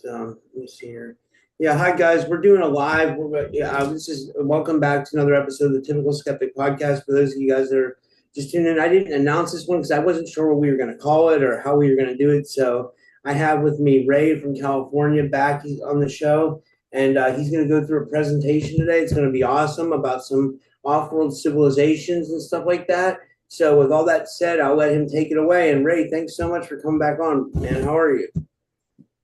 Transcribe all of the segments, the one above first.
Let me see here. Yeah, hi guys. We're doing a live. This is welcome back to another episode of the Typical Skeptic Podcast. For those of you guys that are just tuning in, I didn't announce this one because I wasn't sure what we were going to call it or how we were going to do it. So I have with me Ray from California back on the show, and he's going to go through a presentation today. It's going to be awesome about some off-world civilizations and stuff like that. So with all that said, I'll let him take it away. And Ray, thanks so much for coming back on, man. How are you?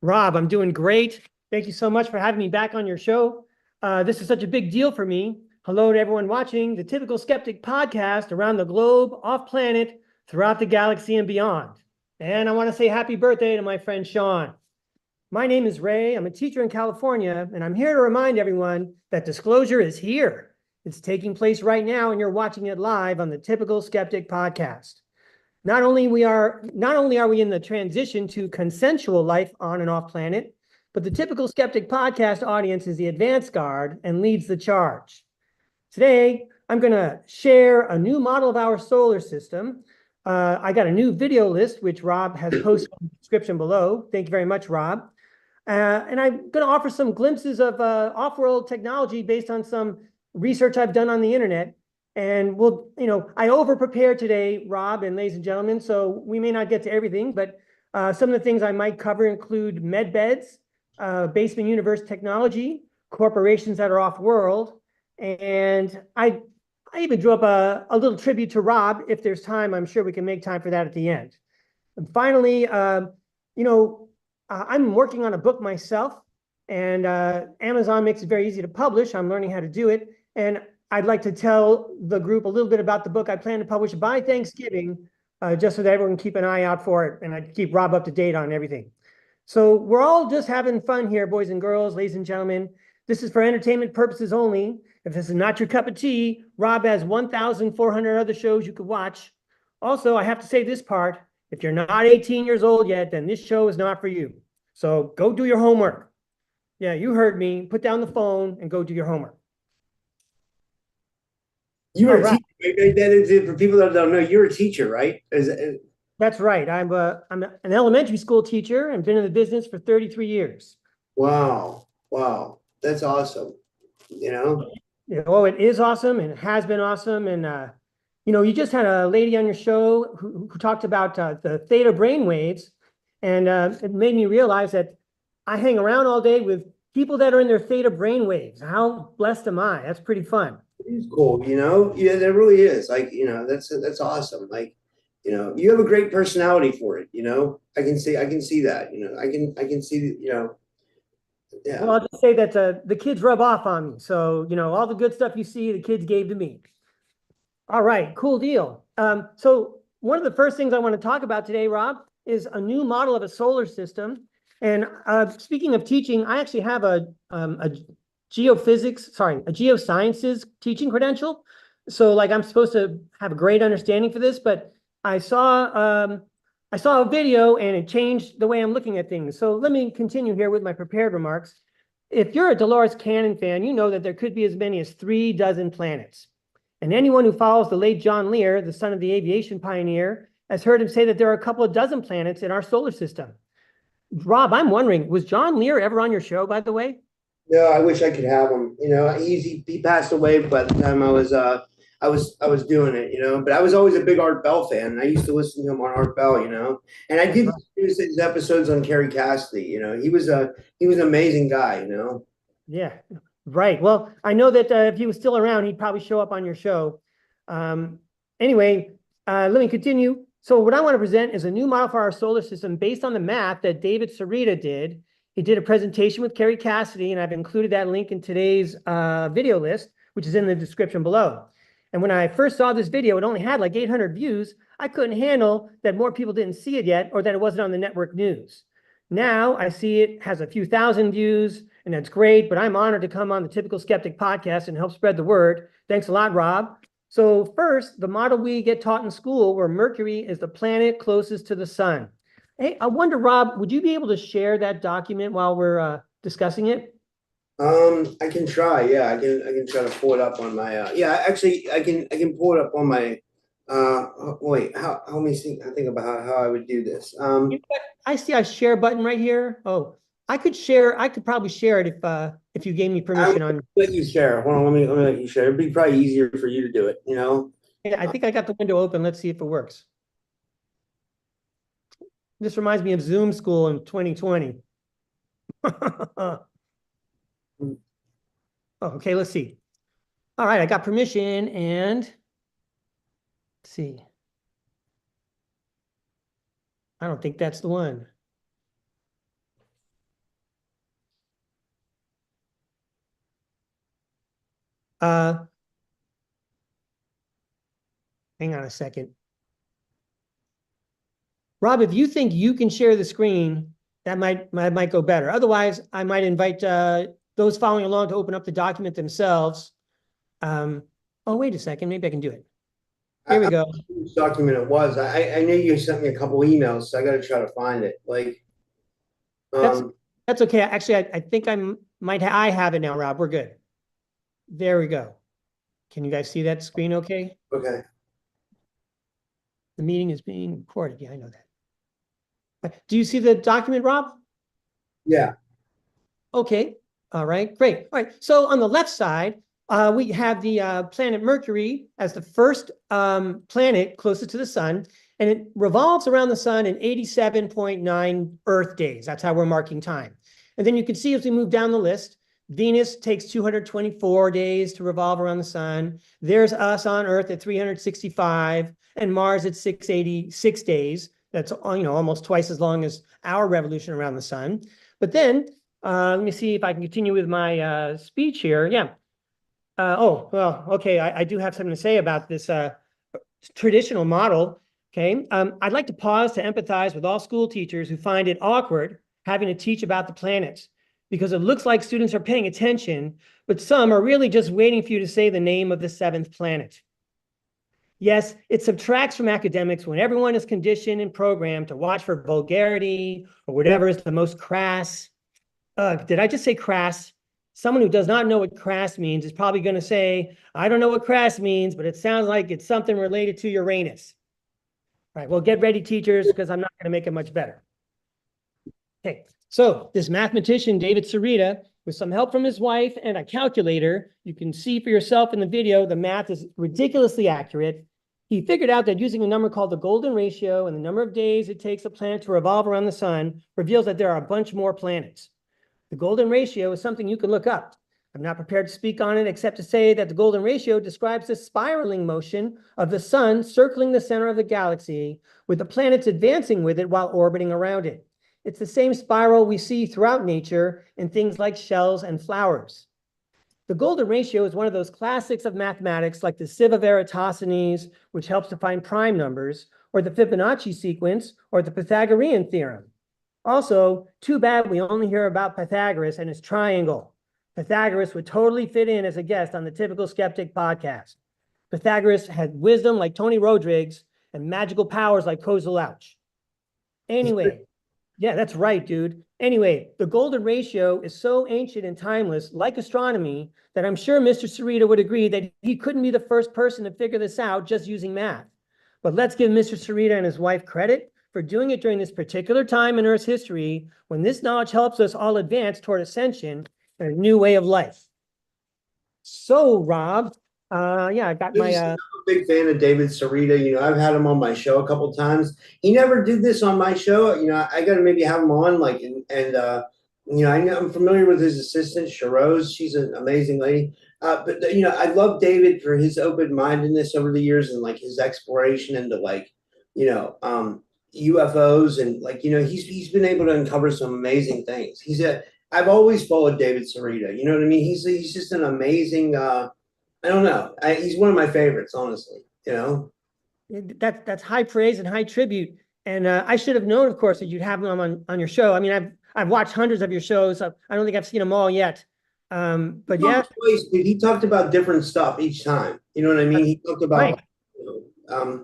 Rob, I'm doing great. Thank you so much for having me back on your show. This is such a big deal for me. Hello to everyone watching the Typical Skeptic Podcast around the globe, off planet, throughout the galaxy and beyond. And I want to say happy birthday to my friend Sean. My name is Ray. I'm a teacher in California, and I'm here to remind everyone that disclosure is here. It's taking place right now, and you're watching it live on the Typical Skeptic Podcast. Not only are we in the transition to consensual life on and off planet, but the Typical Skeptic Podcast audience is the advanced guard and leads the charge. Today, I'm going to share a new model of our solar system. I got a new video list, which Rob has posted in the description below. Thank you very much, Rob. And I'm going to offer some glimpses of off-world technology based on some research I've done on the internet. And I over-prepared today, Rob and ladies and gentlemen, so we may not get to everything, but some of the things I might cover include med beds, basement universe technology, corporations that are off-world, and I even drew up a little tribute to Rob. If there's time, I'm sure we can make time for that at the end. And finally, I'm working on a book myself, and Amazon makes it very easy to publish. I'm learning how to do it, and I'd like to tell the group a little bit about the book I plan to publish by Thanksgiving, just so that everyone can keep an eye out for it, and I keep Rob up to date on everything. So we're all just having fun here, boys and girls, ladies and gentlemen. This is for entertainment purposes only. If this is not your cup of tea, Rob has 1,400 other shows you could watch. Also, I have to say this part, if you're not 18 years old yet, then this show is not for you. So go do your homework. Yeah, you heard me. Put down the phone and go do your homework. You were a teacher. For people that don't know, you're a teacher, right? That's right. I'm an elementary school teacher and been in the business for 33 years. Wow. That's awesome. It is awesome and it has been awesome. And, you just had a lady on your show who talked about the theta brainwaves. And it made me realize that I hang around all day with people that are in their theta brainwaves. How blessed am I? That's pretty fun. It is cool, Yeah, that really is. That's awesome. You have a great personality for it, I can see that, I can see, yeah. Well, I'll just say that the kids rub off on me. So, all the good stuff you see, the kids gave to me. All right, cool deal. So one of the first things I want to talk about today, Rob, is a new model of a solar system. And speaking of teaching, I actually have a geosciences teaching credential. So I'm supposed to have a great understanding for this, but I saw a video and it changed the way I'm looking at things. So let me continue here with my prepared remarks. If you're a Dolores Cannon fan, you know that there could be as many as 36 planets. And anyone who follows the late John Lear, the son of the aviation pioneer, has heard him say that there are a couple of dozen planets in our solar system. Rob, I'm wondering, was John Lear ever on your show, by the way? No, I wish I could have him. He passed away by the time I was doing it, but I was always a big Art Bell fan. I used to listen to him on Art Bell, and I did his episodes on Carrie Cassidy. He was an amazing guy, Yeah, right. Well, I know that if he was still around, he'd probably show up on your show. Anyway, let me continue. So what I want to present is a new model for our solar system based on the math that David Sarita did. He did a presentation with Carrie Cassidy, and I've included that link in today's video list, which is in the description below. And when I first saw this video, it only had like 800 views. I couldn't handle that more people didn't see it yet or that it wasn't on the network news. Now I see it has a few thousand views, and that's great, but I'm honored to come on the Typical Skeptic Podcast and help spread the word. Thanks a lot, Rob. So first, the model we get taught in school where Mercury is the planet closest to the sun. Hey, I wonder, Rob, would you be able to share that document while we're discussing it? I can try. Yeah, I can try to pull it up on my. Yeah, actually, I can pull it up on my. Wait, let me think about how I would do this. I see a share button right here. Oh, I could probably share it if you gave me permission on. Let you share. Hold on, let me let you share. It'd be probably easier for you to do it, you know? Yeah, I think I got the window open. Let's see if it works. This reminds me of Zoom school in 2020. Okay, let's see. All right, I got permission and let's see. I don't think that's the one. Hang on a second. Rob, if you think you can share the screen, that might go better. Otherwise, I might invite those following along to open up the document themselves. Oh, wait a second. Maybe I can do it. Here we go. Which document it was. I knew you sent me a couple emails, so I got to try to find it. Like, that's okay. Actually, I think I have it now, Rob. We're good. There we go. Can you guys see that screen okay? Okay. The meeting is being recorded. Yeah, I know that. Do you see the document, Rob? Yeah. Okay. All right. Great. All right. So on the left side, we have the planet Mercury as the first planet closest to the sun, and it revolves around the sun in 87.9 Earth days. That's how we're marking time. And then you can see as we move down the list, Venus takes 224 days to revolve around the sun. There's us on Earth at 365, and Mars at 686 days. That's almost twice as long as our revolution around the sun. But then, let me see if I can continue with my speech here. Yeah. Okay. I do have something to say about this traditional model. Okay. I'd like to pause to empathize with all school teachers who find it awkward having to teach about the planets, because it looks like students are paying attention, but some are really just waiting for you to say the name of the seventh planet. Yes, it subtracts from academics when everyone is conditioned and programmed to watch for vulgarity or whatever is the most crass. Did I just say crass? Someone who does not know what crass means is probably going to say, I don't know what crass means, but it sounds like it's something related to Uranus. All right, well, get ready, teachers, because I'm not going to make it much better. Okay, so this mathematician, David Sarita, with some help from his wife and a calculator, you can see for yourself in the video, the math is ridiculously accurate. He figured out that using a number called the golden ratio and the number of days it takes a planet to revolve around the sun reveals that there are a bunch more planets. The golden ratio is something you can look up. I'm not prepared to speak on it except to say that the golden ratio describes the spiraling motion of the sun circling the center of the galaxy, with the planets advancing with it while orbiting around it. It's the same spiral we see throughout nature in things like shells and flowers. The golden ratio is one of those classics of mathematics like the sieve of Eratosthenes, which helps to find prime numbers, or the Fibonacci sequence, or the Pythagorean theorem. Also, too bad we only hear about Pythagoras and his triangle. Pythagoras would totally fit in as a guest on the Typical Skeptic podcast. Pythagoras had wisdom like Tony Rodriguez and magical powers like Kozulauch. Anyway, yeah, that's right, dude. Anyway, the golden ratio is so ancient and timeless, like astronomy, that I'm sure Mr. Sarita would agree that he couldn't be the first person to figure this out just using math. But let's give Mr. Sarita and his wife credit for doing it during this particular time in Earth's history when this knowledge helps us all advance toward ascension and a new way of life. So, Rob, yeah, I got my... I'm a big fan of David Sarita. You know, I've had him on my show a couple times. He never did this on my show. You know, I got to maybe have him on, like, you know, I'm familiar with his assistant, Sharoz. She's an amazing lady. But, you know, I love David for his open-mindedness over the years and, like, his exploration into, like, you know, UFOs. And, like, you know, he's been able to uncover some amazing things. I've always followed David Sarita. You know what I mean? He's just an amazing, I don't know. He's one of my favorites, honestly, you know? That's high praise and high tribute. And I should have known, of course, that you'd have them on your show. I mean, I've watched hundreds of your shows. I don't think I've seen them all yet. But yeah. He talked about different stuff each time. You know what I mean? He talked about, right.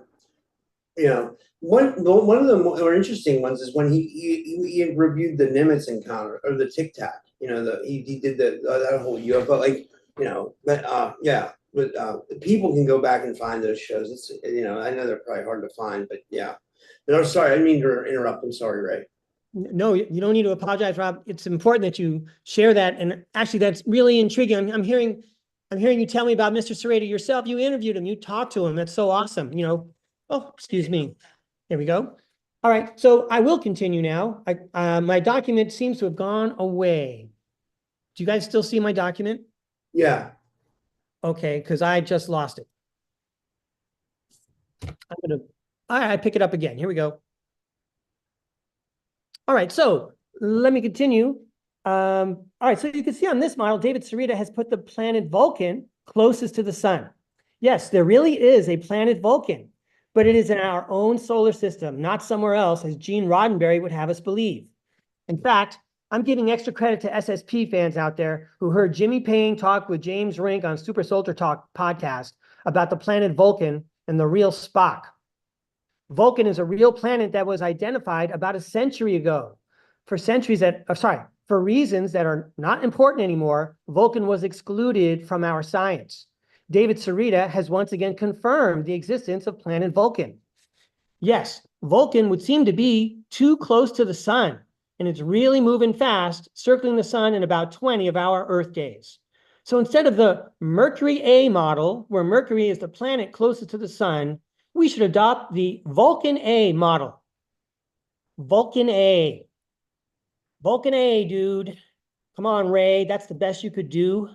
You know, one of the more interesting ones is when he reviewed the Nimitz encounter or the Tic Tac. You know, he did that whole UFO, like, you know, but yeah, but people can go back and find those shows. It's, you know, I know they're probably hard to find, but yeah. But I'm sorry, I didn't mean to interrupt. I'm sorry, Ray. No, you don't need to apologize, Rob. It's important that you share that. And actually, that's really intriguing. I'm hearing you tell me about Mr. Serrato yourself. You interviewed him. You talked to him. That's so awesome. Oh, excuse me. There we go. All right. So I will continue now. My document seems to have gone away. Do you guys still see my document? Yeah. Okay, because I just lost it. I pick it up again. Here we go. All right, so let me continue. All right, so you can see on this model, David Serrato has put the planet Vulcan closest to the sun. Yes, there really is a planet Vulcan, but it is in our own solar system, not somewhere else, as Gene Roddenberry would have us believe. In fact, I'm giving extra credit to SSP fans out there who heard Jimmy Payne talk with James Rink on Super Soldier Talk podcast about the planet Vulcan and the real Spock. Vulcan is a real planet that was identified about a century ago. For reasons that are not important anymore, Vulcan was excluded from our science. David Serrato has once again confirmed the existence of planet Vulcan. Yes, Vulcan would seem to be too close to the sun, and it's really moving fast, circling the sun in about 20 of our Earth days. So instead of the Mercury A model, where Mercury is the planet closest to the sun, we should adopt the Vulcan A model. Vulcan A. Vulcan A, dude. Come on, Ray. That's the best you could do.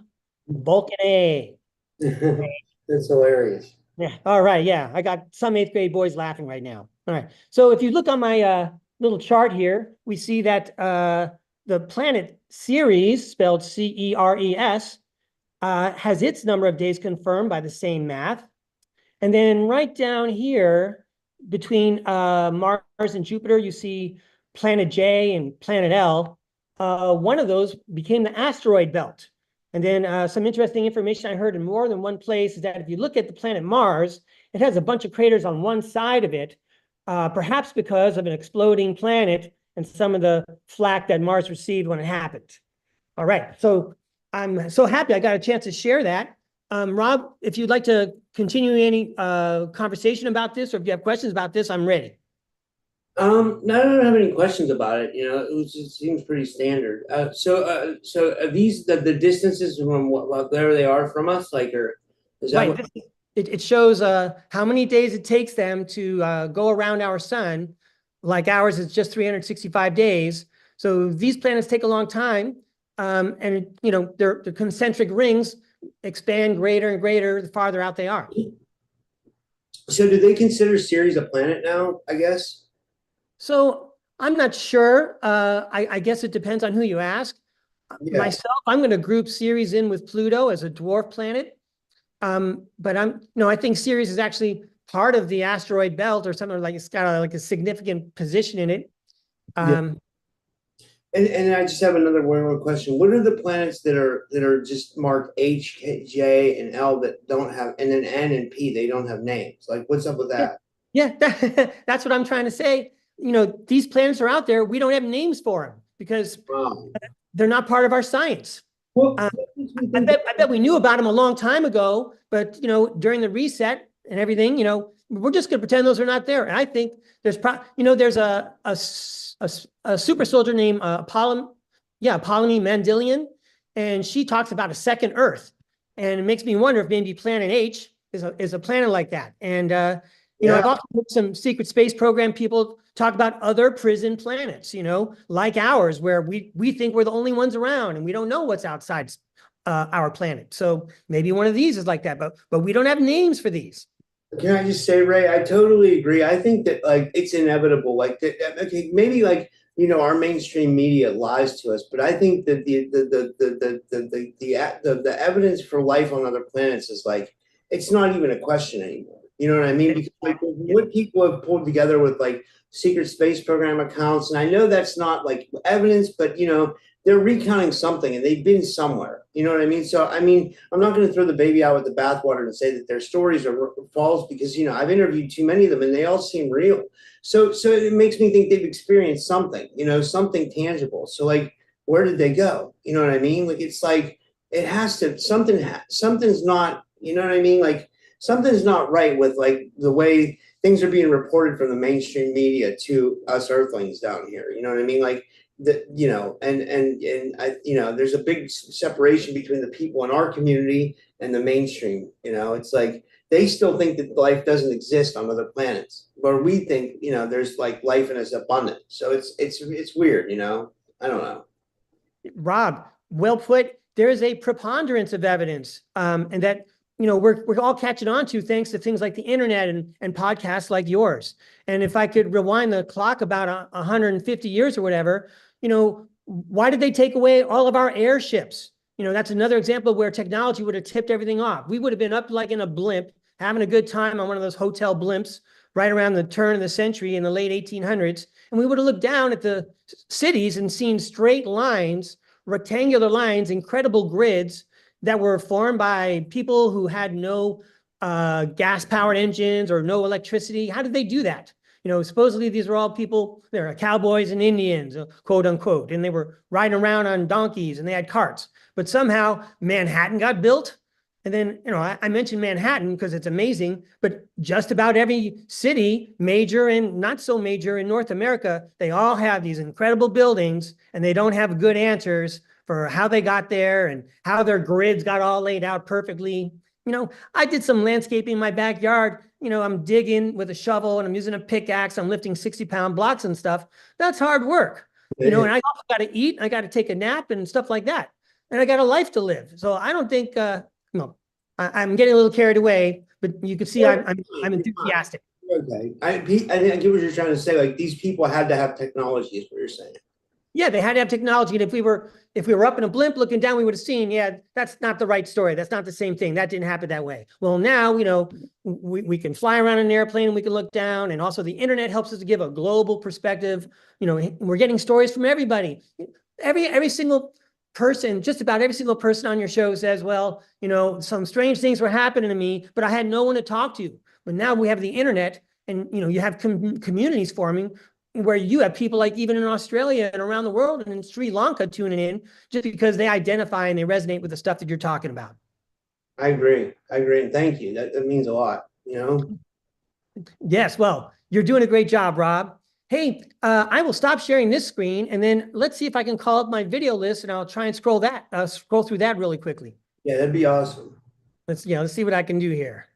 Vulcan A. That's hilarious. Yeah. All right. Yeah. I got some 8th grade boys laughing right now. All right. So if you look on my little chart here, we see that the planet Ceres, spelled Ceres, has its number of days confirmed by the same math. And then right down here, between Mars and Jupiter, you see planet J and planet L. One of those became the asteroid belt. And then some interesting information I heard in more than one place is that if you look at the planet Mars, it has a bunch of craters on one side of it, perhaps because of an exploding planet and some of the flack that Mars received when it happened. All right, so I'm so happy I got a chance to share that. Rob, if you'd like to continue any conversation about this, or if you have questions about this, I'm ready. No, I don't have any questions about it. It just seems pretty standard. So are these the distances from where they are from us? Like, or is that right? It shows how many days it takes them to go around our sun. Like ours is just 365 days. So these planets take a long time, and their concentric rings expand greater and greater the farther out they are. So do they consider Ceres a planet now, I guess? So I'm not sure. I guess it depends on who you ask. Yeah. Myself, I'm going to group Ceres in with Pluto as a dwarf planet. But I think Ceres is actually part of the asteroid belt or something, like it's got a significant position in it. And I just have another one more question. What are the planets that are just marked H, J, and L that don't have, and then N and P, they don't have names? Like, what's up with that? Yeah, that's what I'm trying to say. These planets are out there. We don't have names for them because they're not part of our science. Well, I bet we knew about them a long time ago, but during the reset and everything, we're just going to pretend those are not there. And I think there's there's a super soldier named Apollonie Mandelian, and she talks about a second Earth, and it makes me wonder if maybe Planet H is a planet like that. And I've also heard some secret space program people talk about other prison planets, like ours, where we think we're the only ones around and we don't know what's outside our planet. So maybe one of these is like that, but we don't have names for these. Can I just say, Ray, I totally agree. I think that it's inevitable. Okay, maybe our mainstream media lies to us, but I think that the evidence for life on other planets is it's not even a question anymore. You know what I mean? Because what people have pulled together with secret space program accounts, and I know that's not evidence, but they're recounting something and they've been somewhere. You know what I mean? So I'm not going to throw the baby out with the bathwater and say that their stories are false, because I've interviewed too many of them and they all seem real. So it makes me think they've experienced something, something tangible. So where did they go? You know what I mean? It has to, something's not, you know what I mean? Something's not right with the way things are being reported from the mainstream media to us Earthlings down here. You know what I mean? Like there's a big separation between the people in our community and the mainstream. It's like they still think that life doesn't exist on other planets, where we think there's like life in its abundance. So it's weird. I don't know. Rob, well put. There is a preponderance of evidence, and that we're all catching on to thanks to things like the internet and podcasts like yours. And if I could rewind the clock about 150 years or whatever, why did they take away all of our airships? That's another example where technology would have tipped everything off. We would have been up like in a blimp, having a good time on one of those hotel blimps right around the turn of the century in the late 1800s. And we would have looked down at the cities and seen straight lines, rectangular lines, incredible grids that were formed by people who had no gas-powered engines or no electricity. How did they do that? Supposedly these were all people, they're cowboys and Indians, quote unquote, and they were riding around on donkeys and they had carts. But somehow Manhattan got built. And then, I mentioned Manhattan because it's amazing, but just about every city, major and not so major in North America, they all have these incredible buildings and they don't have good answers for how they got there and how their grids got all laid out perfectly. I did some landscaping in my backyard. I'm digging with a shovel and I'm using a pickaxe. I'm lifting 60-pound blocks and stuff. That's hard work, and I also got to eat. I got to take a nap and stuff like that. And I got a life to live. So I don't think, I'm getting a little carried away, but you can see I'm enthusiastic. Okay. I get what you're trying to say. Like these people had to have technology is what you're saying. Yeah, they had to have technology. And if we were up in a blimp looking down, we would have seen, yeah, that's not the right story. That's not the same thing. That didn't happen that way. Well, now, we can fly around in an airplane and we can look down. And also the internet helps us to give a global perspective. We're getting stories from everybody. Every single person, just about every single person on your show says, well, some strange things were happening to me, but I had no one to talk to. But now we have the internet and, you have communities forming where you have people like even in Australia and around the world and in Sri Lanka tuning in just because they identify and they resonate with the stuff that you're talking about. I agree. And thank you. That means a lot, Yes. Well, you're doing a great job, Rob. Hey, I will stop sharing this screen and then let's see if I can call up my video list and I'll try and scroll through that really quickly. Yeah, that'd be awesome. Let's see what I can do here.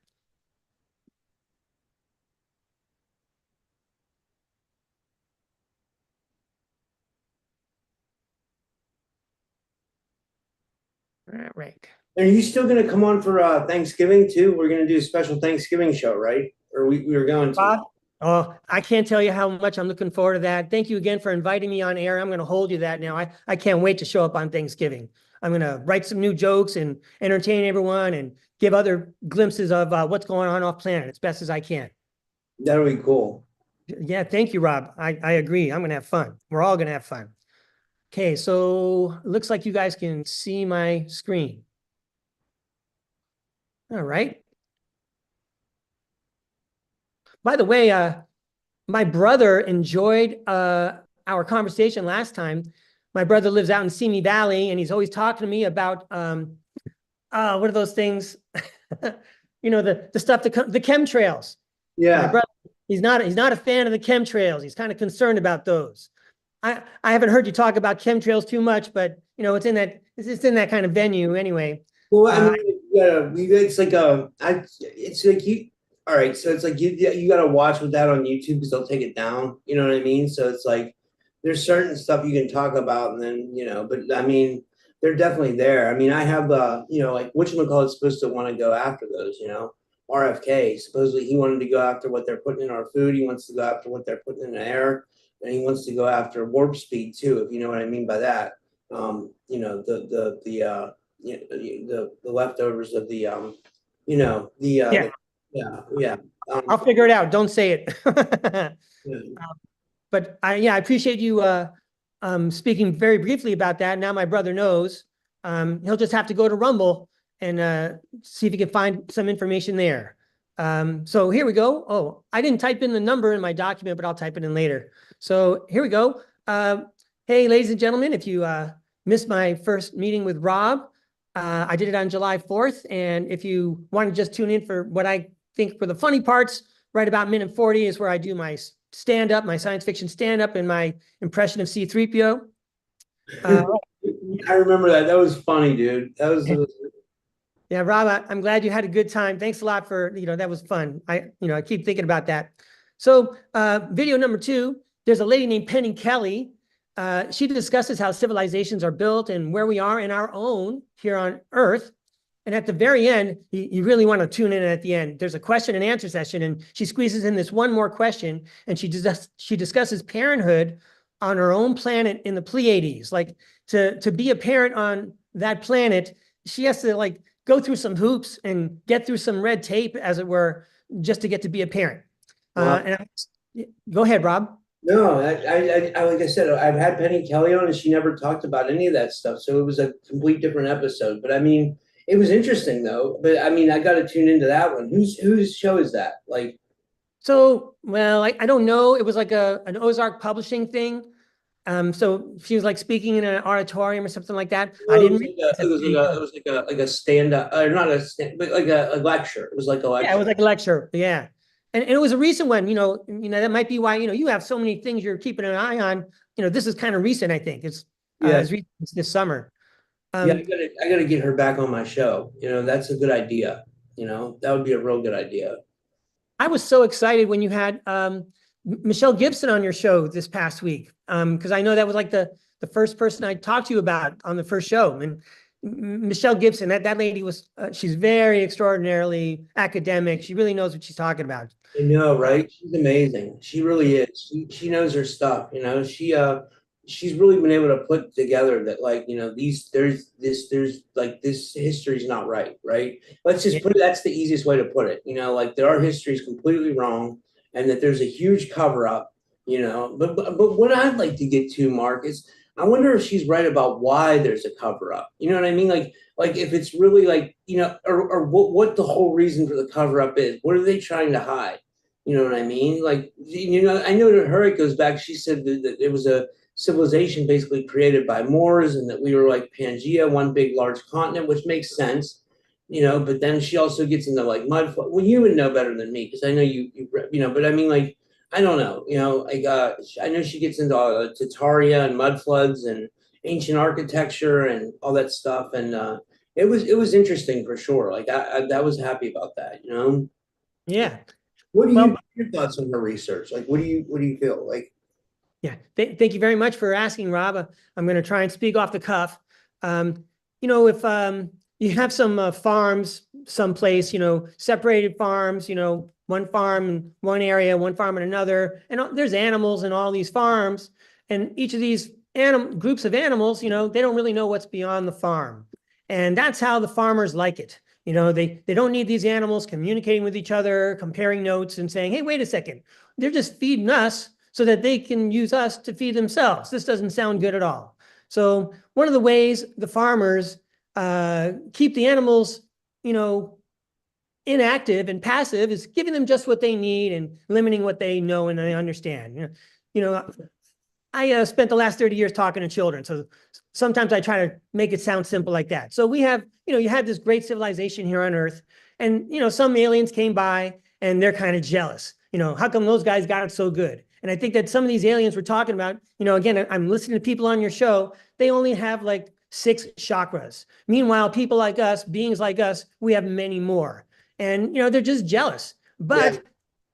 All right. Are you still going to come on for Thanksgiving too? We're going to do a special Thanksgiving show, right? Or we were going to. Oh, I can't tell you how much I'm looking forward to that. Thank you again for inviting me on air. I'm going to hold you that now. I can't wait to show up on Thanksgiving. I'm going to write some new jokes and entertain everyone and give other glimpses of what's going on off planet as best as I can. That'll be cool. Yeah, thank you, Rob. I agree. I'm going to have fun. We're all going to have fun. Okay, so it looks like you guys can see my screen. All right. By the way, my brother enjoyed our conversation last time. My brother lives out in Simi Valley, and he's always talking to me about what are those things? The stuff, the chemtrails. Yeah. My brother, he's not a fan of the chemtrails. He's kind of concerned about those. I haven't heard you talk about chemtrails too much, but it's in that kind of venue anyway. Well, I mean, it's like you. All right, so it's like you got to watch with that on YouTube because they'll take it down. You know what I mean? So it's like there's certain stuff you can talk about, and then but I mean, they're definitely there. I mean, I have like whatchamacallit's supposed to want to go after those. RFK supposedly he wanted to go after what they're putting in our food. He wants to go after what they're putting in the air, and he wants to go after warp speed too. If you know what I mean by that. The leftovers of the yeah. I'll figure it out. Don't say it. Yeah. But I appreciate you speaking very briefly about that. Now my brother knows. He'll just have to go to Rumble and see if he can find some information there. So here we go. Oh, I didn't type in the number in my document, but I'll type it in later. So here we go. Hey, ladies and gentlemen, if you missed my first meeting with Rob, I did it on July 4th. And if you want to just tune in for what I think for the funny parts, right about minute 40 is where I do my stand-up, my science fiction stand-up, and my impression of C-3PO. I remember that. That was funny, dude. That was Yeah, Rob, I'm glad you had a good time. Thanks a lot for, that was fun. I keep thinking about that. So video number 2, there's a lady named Penny Kelly. She discusses how civilizations are built and where we are in our own here on Earth. And at the very end, you really want to tune in at the end. There's a question and answer session, and she squeezes in this one more question, and she discusses parenthood on her own planet in the Pleiades. Like to be a parent on that planet, she has to like go through some hoops and get through some red tape, as it were, just to get to be a parent. wow. Go ahead, Rob. No, I like I said, I've had Penny Kelly on, and she never talked about any of that stuff. So it was a complete different episode. But I mean, it was interesting though. But I mean, I got to tune into that one. Whose show is that? Like, so, well, I don't know. It was like an Ozark Publishing thing. So she was like speaking in an auditorium or something like that. I didn't. It was like a stand up, or not a stand, but like a lecture. It was like a lecture. Yeah, it was like a lecture. Yeah. And it was a recent one, that might be why, you have so many things you're keeping an eye on. This is kind of recent, I think. It's this summer. Yeah, I gotta get her back on my show. That's a good idea. That would be a real good idea. I was so excited when you had Michelle Gibson on your show this past week, because I know that was like the first person I talked to you about on the first show. And Michelle Gibson, that lady was, she's very extraordinarily academic. She really knows what she's talking about. I know, right? She's amazing. She really is. She knows her stuff. She's really been able to put together that, like, there's like, this history's not right. Let's just put it, that's the easiest way to put it. Like, there our history is completely wrong, and that there's a huge cover up. But what I'd like to get to, Mark, is I wonder if she's right about why there's a cover up. You know what I mean? Like if it's really like, or what the whole reason for the cover up is. What are they trying to hide? You know what I mean? Like, I know to her it goes back. She said that it was a civilization basically created by Moors, and that we were like Pangea, one big large continent, which makes sense. But then she also gets into like mud. Well, you would know better than me, because I know you. But I mean, like, I don't know. I know she gets into Tartaria and mud floods and ancient architecture and all that stuff, and it was interesting for sure. Like, I was happy about that. Yeah. What are your thoughts on her research? Like, what do you feel like? Yeah, thank you very much for asking, Rob. I'm going to try and speak off the cuff. If you have some farms someplace, separated farms, one farm in one area, one farm in another, and there's animals in all these farms, and each of these groups of animals, they don't really know what's beyond the farm. And that's how the farmers like it. They don't need these animals communicating with each other, comparing notes and saying, hey, wait a second, they're just feeding us so that they can use us to feed themselves. This doesn't sound good at all. So one of the ways the farmers keep the animals, inactive and passive is giving them just what they need and limiting what they know and they understand. I spent the last 30 years talking to children, so sometimes I try to make it sound simple like that. So we have, you had this great civilization here on Earth, and some aliens came by and they're kind of jealous. How come those guys got it so good? And I think that some of these aliens we're talking about, again, I'm listening to people on your show, they only have like 6 chakras. Meanwhile, people like us, beings like us, we have many more. And, they're just jealous. But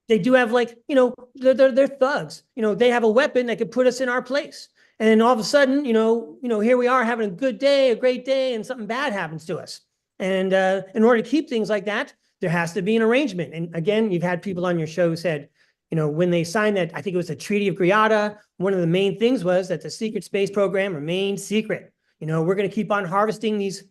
they do have, like, they're thugs. They have a weapon that could put us in our place. And all of a sudden, here we are having a good day, a great day, and something bad happens to us. And in order to keep things like that, there has to be an arrangement. And again, you've had people on your show who said, when they signed that, I think it was the Treaty of Greada, one of the main things was that the secret space program remained secret. We're going to keep on harvesting these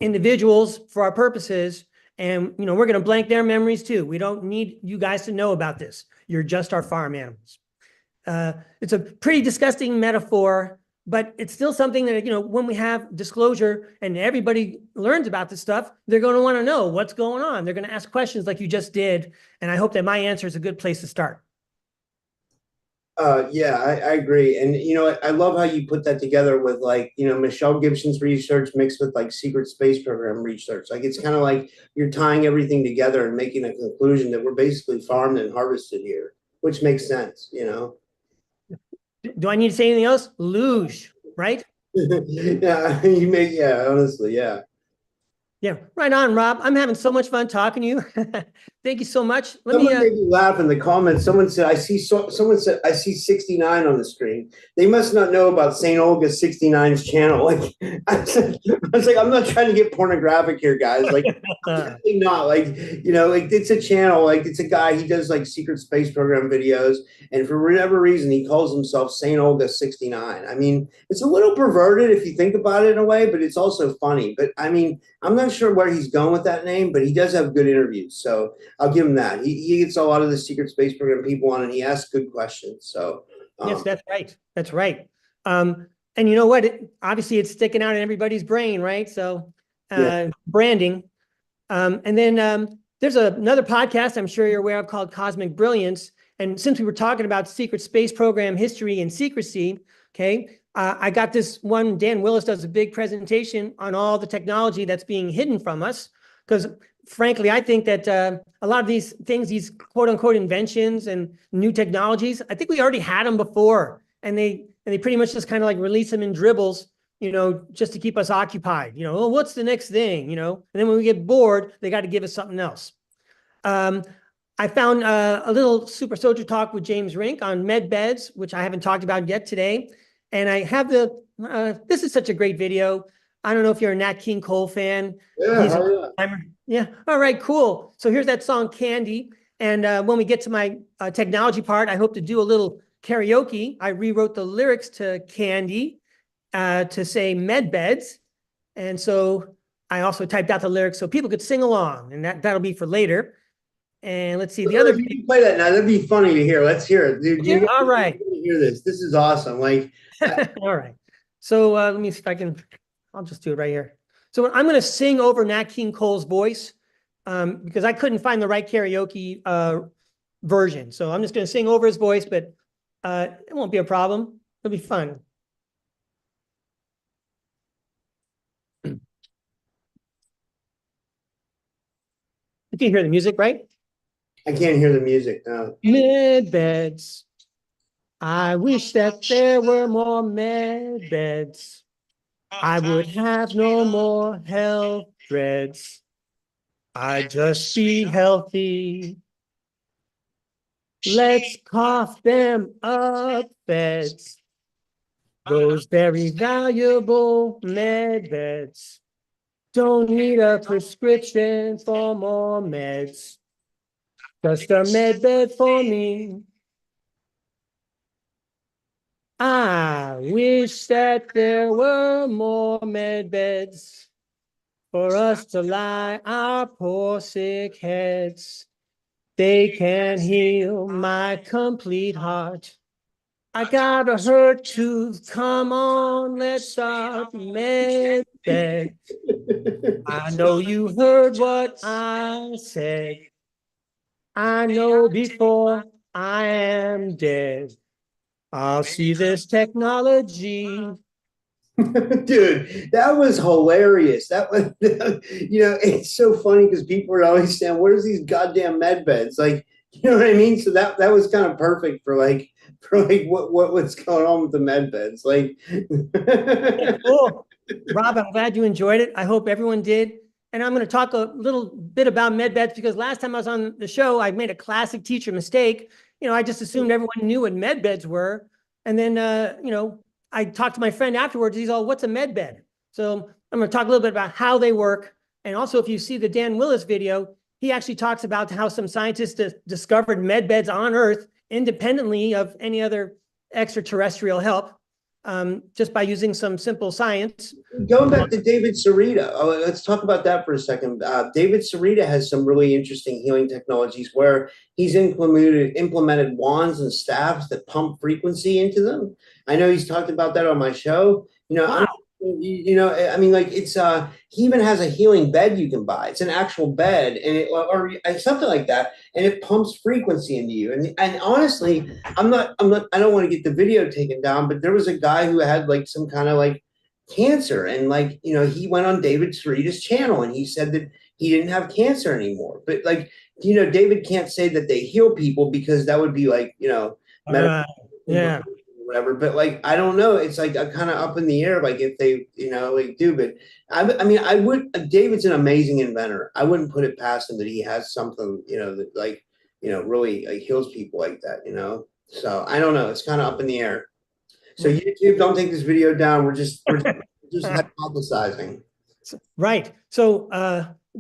individuals for our purposes, and, we're going to blank their memories too. We don't need you guys to know about this. You're just our farm animals. It's a pretty disgusting metaphor, but it's still something that, when we have disclosure and everybody learns about this stuff, they're going to want to know what's going on. They're going to ask questions like you just did. And I hope that my answer is a good place to start. Yeah, I agree. And I love how you put that together with like, Michelle Gibson's research mixed with like secret space program research. Like it's kind of like you're tying everything together and making a conclusion that we're basically farmed and harvested here, which makes sense. Do I need to say anything else? Luge, right? Yeah, yeah, honestly, yeah. Yeah, right on, Rob. I'm having so much fun talking to you. Thank you so much. Let me Someone made me laugh in the comments. Someone said, someone said, I see 69 on the screen. They must not know about St. Olga 69's channel. Like, I was like, I'm not trying to get pornographic here, guys. Like, definitely not. Like, like it's a channel. Like, it's a guy, he does like secret space program videos. And for whatever reason, he calls himself St. Olga 69. I mean, it's a little perverted if you think about it in a way, but it's also funny. But I mean, I'm not sure where he's going with that name, but he does have good interviews. So I'll give him that. He gets a lot of the secret space program people on, and he asks good questions. So yes, that's right. That's right. And you know what? Obviously, it's sticking out in everybody's brain, right? So branding. And then there's another podcast I'm sure you're aware of called Cosmic Brilliance. And since we were talking about secret space program history and secrecy, okay, I got this one. Dan Willis does a big presentation on all the technology that's being hidden from us. Because frankly, I think that a lot of these things, these quote unquote inventions and new technologies, I think we already had them before. And they pretty much just kind of like release them in dribbles, just to keep us occupied. Oh, what's the next thing? And then when we get bored, they got to give us something else. I found a little Super Soldier talk with James Rink on med beds, which I haven't talked about yet today. And I have this is such a great video. I don't know if you're a Nat King Cole fan. yeah, Yeah. All right, cool. So here's that song Candy. And when we get to my technology part, I hope to do a little karaoke. I rewrote the lyrics to Candy to say med beds. And so I also typed out the lyrics so people could sing along, and that'll be for later. And let's see the other. You can play that now. That'd be funny to hear. Let's hear it, dude. Yeah, all right. Hear this. This is awesome. Like, all right. So let me see if I can. I'll just do it right here. So I'm going to sing over Nat King Cole's voice because I couldn't find the right karaoke version. So I'm just going to sing over his voice, but it won't be a problem. It'll be fun. You can hear the music, right? I can't hear the music now. Med beds. I wish that there were more med beds. I would have no more health dreads. I'd just be healthy. Let's cough them up, beds. Those very valuable med beds. Don't need a prescription for more meds. Just a med bed for me. I wish that there were more med beds for us to lie our poor sick heads. They can heal my complete heart. I got a hurt tooth. Come on, let's start med bed. I know you heard what I said. I know before I am dead, I'll see this technology. Dude, that was hilarious. That was, it's so funny because people are always saying, "Where's these goddamn med beds?" Like, you know what I mean? So that was kind of perfect for what's going on with the med beds. Like, Cool. Rob, I'm glad you enjoyed it. I hope everyone did. And I'm going to talk a little bit about med beds because last time I was on the show, I made a classic teacher mistake. I just assumed everyone knew what med beds were. And then, I talked to my friend afterwards. He's all, "What's a med bed?" So I'm going to talk a little bit about how they work. And also, if you see the Dan Willis video, he actually talks about how some scientists discovered med beds on Earth independently of any other extraterrestrial help, just by using some simple science. going back to David Sarita, let's talk about that for a second. David Sarita has some really interesting healing technologies where he's implemented wands and staffs that pump frequency into them. I know he's talked about that on my show. Wow. I mean, like it's he even has a healing bed you can buy. It's an actual bed, and it or something like that, and it pumps frequency into you. And honestly, I don't want to get the video taken down, but there was a guy who had like some kind of like cancer, and like he went on David Sarita's channel, and he said that he didn't have cancer anymore. But like David can't say that they heal people because that would be like medical Right. Yeah. whatever. But like, I don't know. It's like a kind of up in the air, like if they, like do. But I mean, I would. David's an amazing inventor. I wouldn't put it past him that he has something, that like, really like heals people like that. So I don't know. It's kind of up in the air. So YouTube, don't take this video down. We're just hypothesizing. Right. So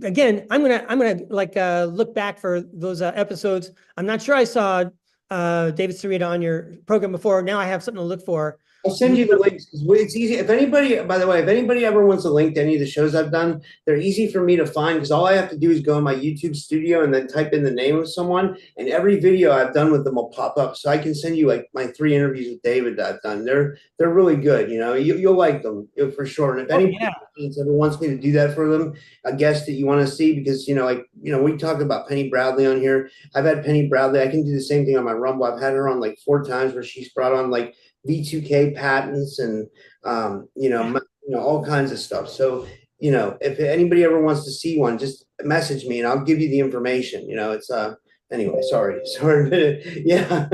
again, I'm gonna like look back for those episodes. I'm not sure I saw David Sarita on your program before. Now I have something to look for. I'll send you the links because it's easy. If anybody, by the way, if anybody ever wants a link to any of the shows I've done, they're easy for me to find because all I have to do is go in my YouTube studio and then type in the name of someone, and every video I've done with them will pop up. So I can send you like my 3 interviews with David that I've done. They're really good. You'll like them for sure. And if anybody ever wants me to do that for them, a guest that you want to see, because we talked about Penny Bradley on here. I've had Penny Bradley. I can do the same thing on my Rumble. I've had her on like 4 times where she's brought on like V2K patents and all kinds of stuff. So if anybody ever wants to see one, just message me and I'll give you the information. It's anyway. Sorry, but yeah,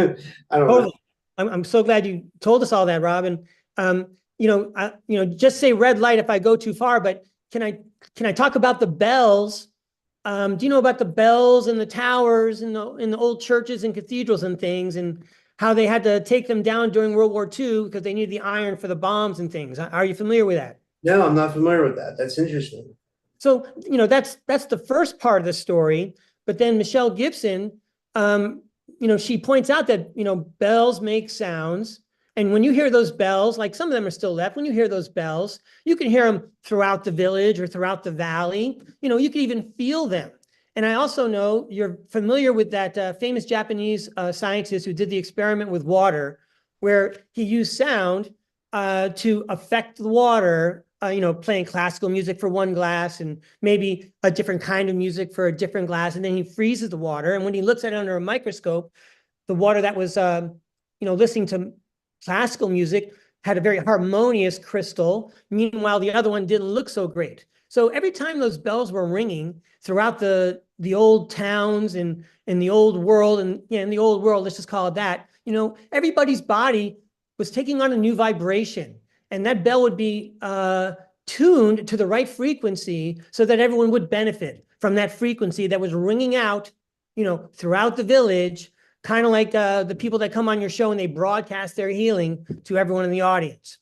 I don't know. I'm so glad you told us all that, Rob. And just say red light if I go too far. But can I talk about the bells? Do you know about the bells and the towers in the old churches and cathedrals and things, and how they had to take them down during World War II because they needed the iron for the bombs and things? Are you familiar with that? No, I'm not familiar with that. That's interesting. So, that's the first part of the story. But then Michelle Gibson, she points out that, bells make sounds. And when you hear those bells, like some of them are still left, when you hear those bells, you can hear them throughout the village or throughout the valley. You can even feel them. And I also know you're familiar with that famous Japanese scientist who did the experiment with water, where he used sound to affect the water, playing classical music for one glass and maybe a different kind of music for a different glass. And then he freezes the water. And when he looks at it under a microscope, the water that was, listening to classical music had a very harmonious crystal. Meanwhile, the other one didn't look so great. So every time those bells were ringing throughout the old towns and in the old world, and in the old world, let's just call it that, everybody's body was taking on a new vibration, and that bell would be tuned to the right frequency so that everyone would benefit from that frequency that was ringing out, throughout the village, kind of like the people that come on your show and they broadcast their healing to everyone in the audience.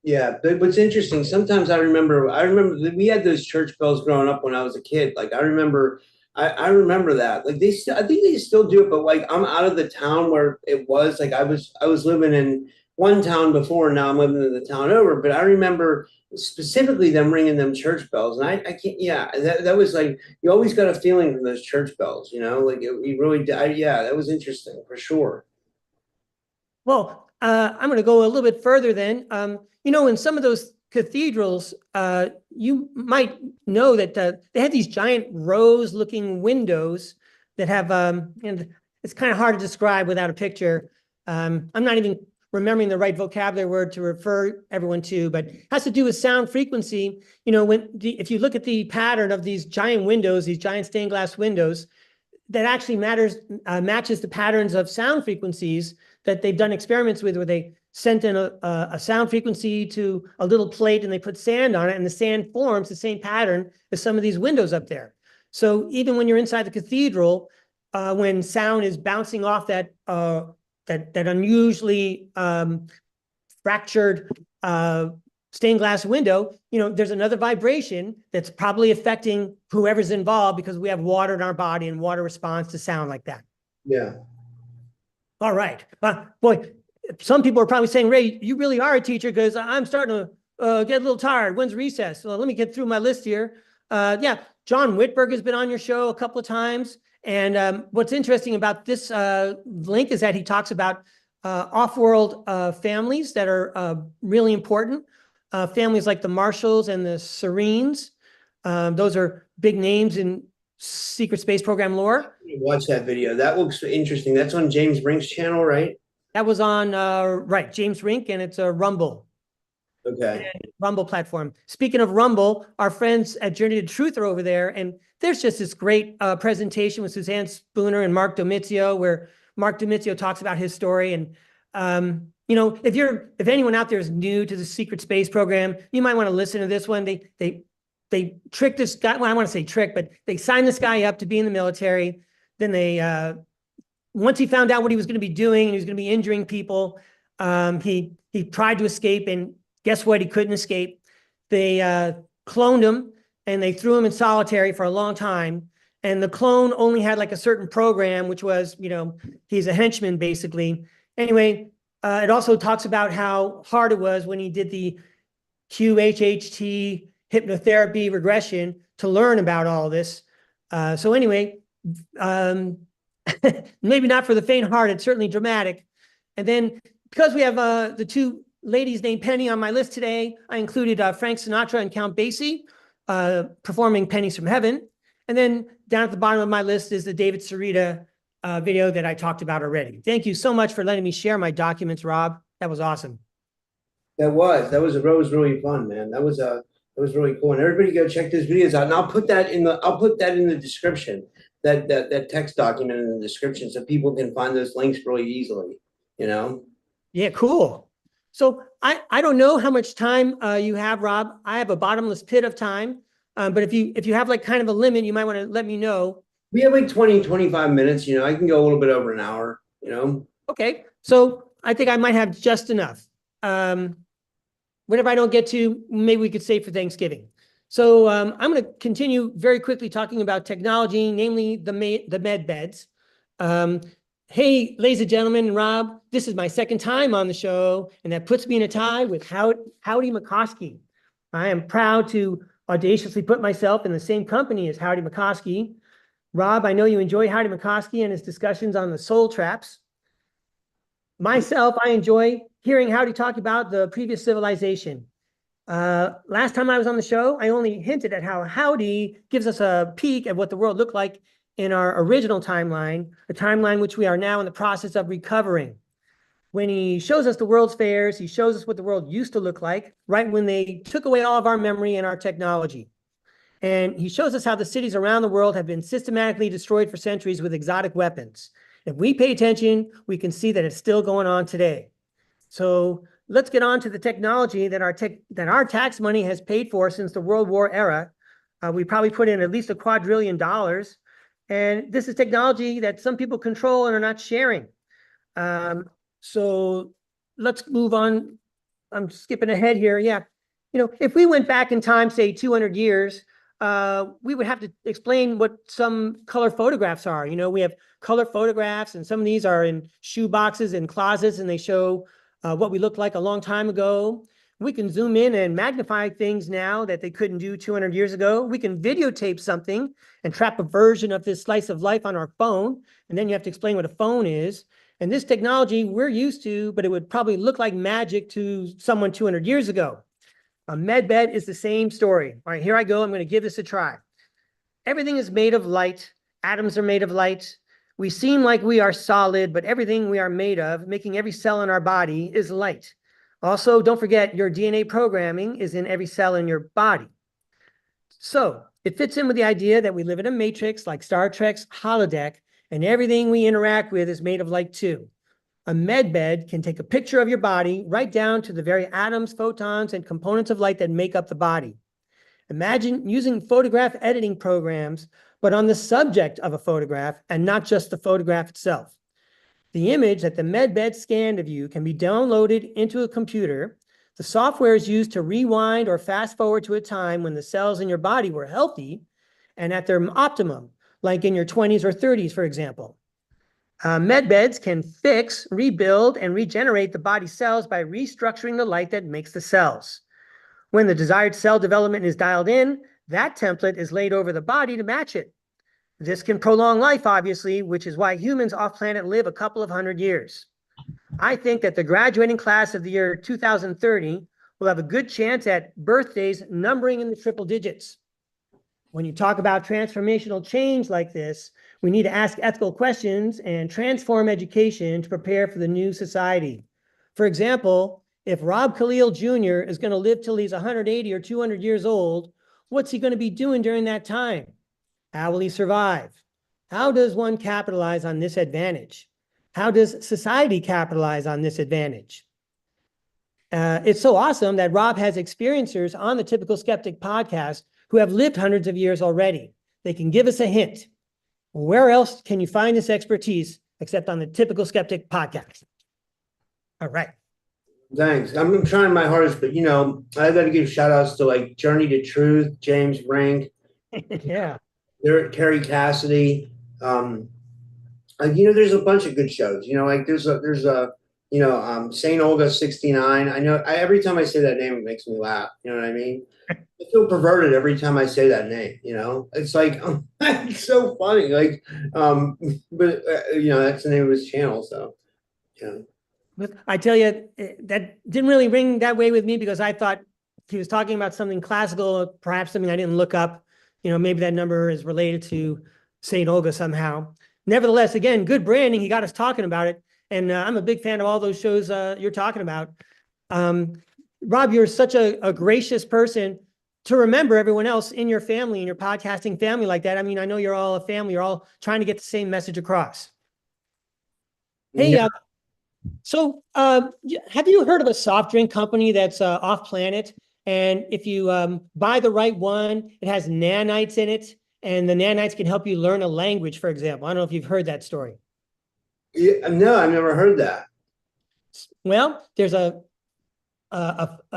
Yeah, but what's interesting, sometimes I remember that we had those church bells growing up when I was a kid. Like I remember that. Like I think they still do it, but like I'm out of the town where it was. Like I was living in one town before, and now I'm living in the town over. But I remember specifically them ringing them church bells, and I can't. Yeah, that was like you always got a feeling from those church bells. Like you really. Yeah, that was interesting for sure. Well, I'm going to go a little bit further then. In some of those cathedrals, you might know that they have these giant rose-looking windows that have, and it's kind of hard to describe without a picture. I'm not even remembering the right vocabulary word to refer everyone to, but it has to do with sound frequency. If you look at the pattern of these giant windows, these giant stained glass windows, that actually matches the patterns of sound frequencies that they've done experiments with, where they sent in a sound frequency to a little plate and they put sand on it, and the sand forms the same pattern as some of these windows up there. So even when you're inside the cathedral, when sound is bouncing off that unusually fractured stained glass window, there's another vibration that's probably affecting whoever's involved, because we have water in our body and water responds to sound like that. Yeah. All right. Boy, some people are probably saying, Ray, you really are a teacher, because I'm starting to get a little tired. When's recess? Well, let me get through my list here. John Whitberg has been on your show a couple of times. And what's interesting about this link is that he talks about off-world families that are really important. Families like the Marshalls and the Serenes. Those are big names in secret space program lore. Watch that video. That looks interesting. That's on James Brink's channel, right? That was on, right, James Rink, and it's a Rumble. Okay. Rumble platform. Speaking of Rumble, our friends at Journey to Truth are over there, and there's just this great presentation with Suzanne Spooner and Mark Domizio, where Mark Domizio talks about his story. And you know, if anyone out there is new to the secret space program, you might want to listen to this one. They tricked this guy. Well, I want to say trick, but they signed this guy up to be in the military. Then they once he found out what he was going to be doing, and he was going to be injuring people, he tried to escape, and guess what? He couldn't escape. They cloned him, and they threw him in solitary for a long time. And the clone only had like a certain program, which was, you know, he's a henchman, basically. Anyway, it also talks about how hard it was when he did the QHHT hypnotherapy regression to learn about all this. So anyway, maybe not for the faint-hearted, certainly dramatic. And then because we have the two ladies named Penny on my list today, I included Frank Sinatra and Count Basie performing Pennies from Heaven. And then down at the bottom of my list is the David Sarita video that I talked about already. Thank you so much for letting me share my documents, Rob. That was awesome. That was really fun, man. That was really cool. And everybody go check those videos out. And I'll put that in the description. That text document in the description, so people can find those links really easily, you know? Yeah, cool. So I don't know how much time you have, Rob. I have a bottomless pit of time. But if you have like kind of a limit, you might want to let me know. We have like 20, 25 minutes, you know. I can go a little bit over an hour, you know. Okay. So I think I might have just enough. Whatever I don't get to, maybe we could save for Thanksgiving. So I'm going to continue very quickly talking about technology, namely the med beds. Hey, ladies and gentlemen, and Rob, this is my second time on the show, and that puts me in a tie with Howdy McCoskey. I am proud to audaciously put myself in the same company as Howdy McCoskey. Rob, I know you enjoy Howdy McCoskey and his discussions on the soul traps. Myself, I enjoy hearing Howdy talk about the previous civilization. Last time I was on the show, I only hinted at how Howdy gives us a peek at what the world looked like in our original timeline, a timeline which we are now in the process of recovering. When he shows us the world's fairs, he shows us what the world used to look like, right when they took away all of our memory and our technology. And he shows us how the cities around the world have been systematically destroyed for centuries with exotic weapons. If we pay attention, we can see that it's still going on today. So let's get on to the technology that our tax money has paid for since the World War era. We probably put in at least $2 quadrillion. And this is technology that some people control and are not sharing. So let's move on. I'm skipping ahead here. Yeah. You know, if we went back in time, say 200 years, we would have to explain what some color photographs are. You know, we have color photographs, and some of these are in shoe boxes and closets, and they show what we looked like a long time ago. We can zoom in and magnify things now that they couldn't do 200 years ago. We can videotape something and trap a version of this slice of life on our phone, and then you have to explain what a phone is. And this technology we're used to, but it would probably look like magic to someone 200 years ago. A med bed is the same story. All right, here I go. I'm going to give this a try. Everything is made of light. Atoms are made of light. We seem like we are solid, but everything we are made of, making every cell in our body, is light. Also, don't forget your DNA programming is in every cell in your body. So it fits in with the idea that we live in a matrix like Star Trek's holodeck, and everything we interact with is made of light too. A med bed can take a picture of your body right down to the very atoms, photons, and components of light that make up the body. Imagine using photograph editing programs, but on the subject of a photograph and not just the photograph itself. The image that the med bed scanned of you can be downloaded into a computer. The software is used to rewind or fast forward to a time when the cells in your body were healthy and at their optimum, like in your 20s or 30s, for example. Med beds can fix, rebuild, and regenerate the body cells by restructuring the light that makes the cells. When the desired cell development is dialed in, that template is laid over the body to match it. This can prolong life, obviously, which is why humans off-planet live a couple of hundred years. I think that the graduating class of the year 2030 will have a good chance at birthdays numbering in the triple digits. When you talk about transformational change like this, we need to ask ethical questions and transform education to prepare for the new society. For example, if Rob Khalil Jr. is going to live till he's 180 or 200 years old, what's he going to be doing during that time? How will he survive? How does one capitalize on this advantage? How does society capitalize on this advantage? It's so awesome that Rob has experiencers on the Typical Skeptic podcast who have lived hundreds of years already. They can give us a hint. Where else can you find this expertise except on the Typical Skeptic podcast? All right. Thanks. I'm trying my hardest, but I got to give shout outs to like Journey to Truth, James Rink, Yeah. Terry Cassidy. There's a bunch of good shows. Like there's a Saint Olga 69. I know every time I say that name, it makes me laugh. You know what I mean? I feel perverted every time I say that name. It's like it's so funny. Like, but that's the name of his channel. So, But I tell you, that didn't really ring that way with me because I thought he was talking about something classical, perhaps something I didn't look up. Maybe that number is related to St. Olga somehow. Nevertheless, again, good branding. He got us talking about it. And I'm a big fan of all those shows you're talking about. Rob, you're such a gracious person to remember everyone else in your family, in your podcasting family like that. I mean, I know you're all a family. You're all trying to get the same message across. Hey, yeah. So have you heard of a soft drink company that's off planet? And if you buy the right one, it has nanites in it, and the nanites can help you learn a language, for example. I don't know if you've heard that story. Yeah, no, I've never heard that. Well, there's a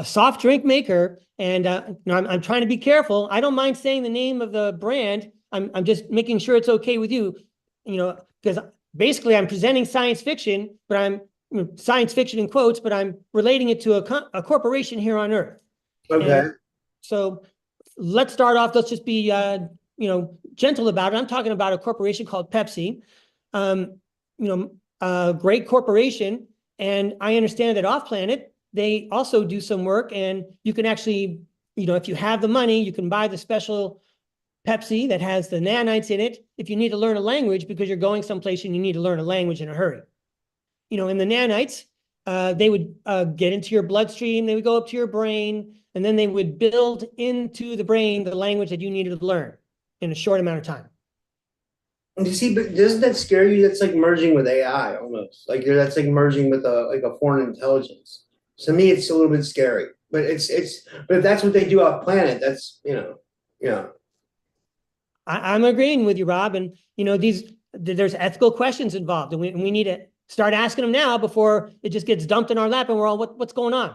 soft drink maker, and I'm trying to be careful. I don't mind saying the name of the brand. I'm just making sure it's okay with you, because basically I'm presenting science fiction, but I'm science fiction in quotes, but I'm relating it to a corporation here on Earth. Okay. And so let's start off. Let's just be gentle about it. I'm talking about a corporation called Pepsi. A great corporation, and I understand that off planet they also do some work, and you can actually, if you have the money, you can buy the special Pepsi that has the nanites in it if you need to learn a language because you're going someplace and you need to learn a language in a hurry. And the nanites, they would get into your bloodstream, they would go up to your brain, and then they would build into the brain the language that you needed to learn in a short amount of time. You see, but doesn't that scare you? That's like merging with AI almost. Like that's like merging with a foreign intelligence. To me, it's a little bit scary. But but if that's what they do off planet, that's I'm agreeing with you, Rob. And there's ethical questions involved, and we need to start asking them now before it just gets dumped in our lap and we're all what's going on.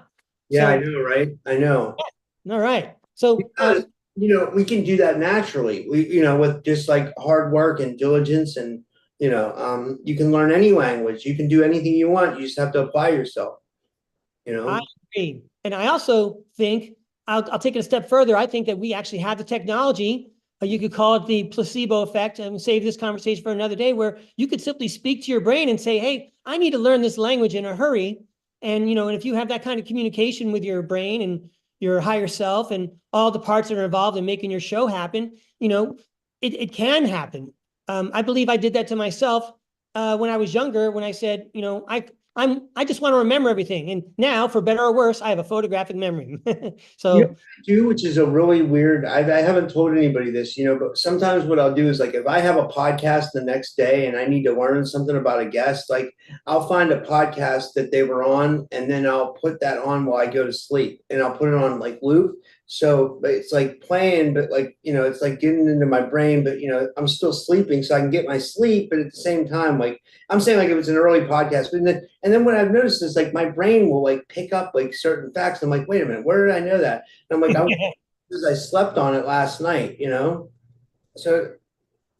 Yeah, I know, right? I know. All right. So because, we can do that naturally. We with just like hard work and diligence, and you can learn any language. You can do anything you want. You just have to apply yourself. I agree. And I also think I'll take it a step further. I think that we actually have the technology. You could call it the placebo effect, and save this conversation for another day, where you could simply speak to your brain and say, hey, I need to learn this language in a hurry. And, and if you have that kind of communication with your brain and your higher self and all the parts that are involved in making your show happen, it can happen. I believe I did that to myself when I was younger, when I said, I just want to remember everything. And now, for better or worse, I have a photographic memory. So which is a really weird, I haven't told anybody this, but sometimes what I'll do is like, if I have a podcast the next day and I need to learn something about a guest, like I'll find a podcast that they were on, and then I'll put that on while I go to sleep, and I'll put it on like loop. So it's like playing, but like, it's like getting into my brain, but I'm still sleeping, so I can get my sleep. But at the same time, like I'm saying, like if it's an early podcast, and then what I've noticed is like my brain will like pick up like certain facts. I'm like, wait a minute, where did I know that? And I'm like, because I slept on it last night, So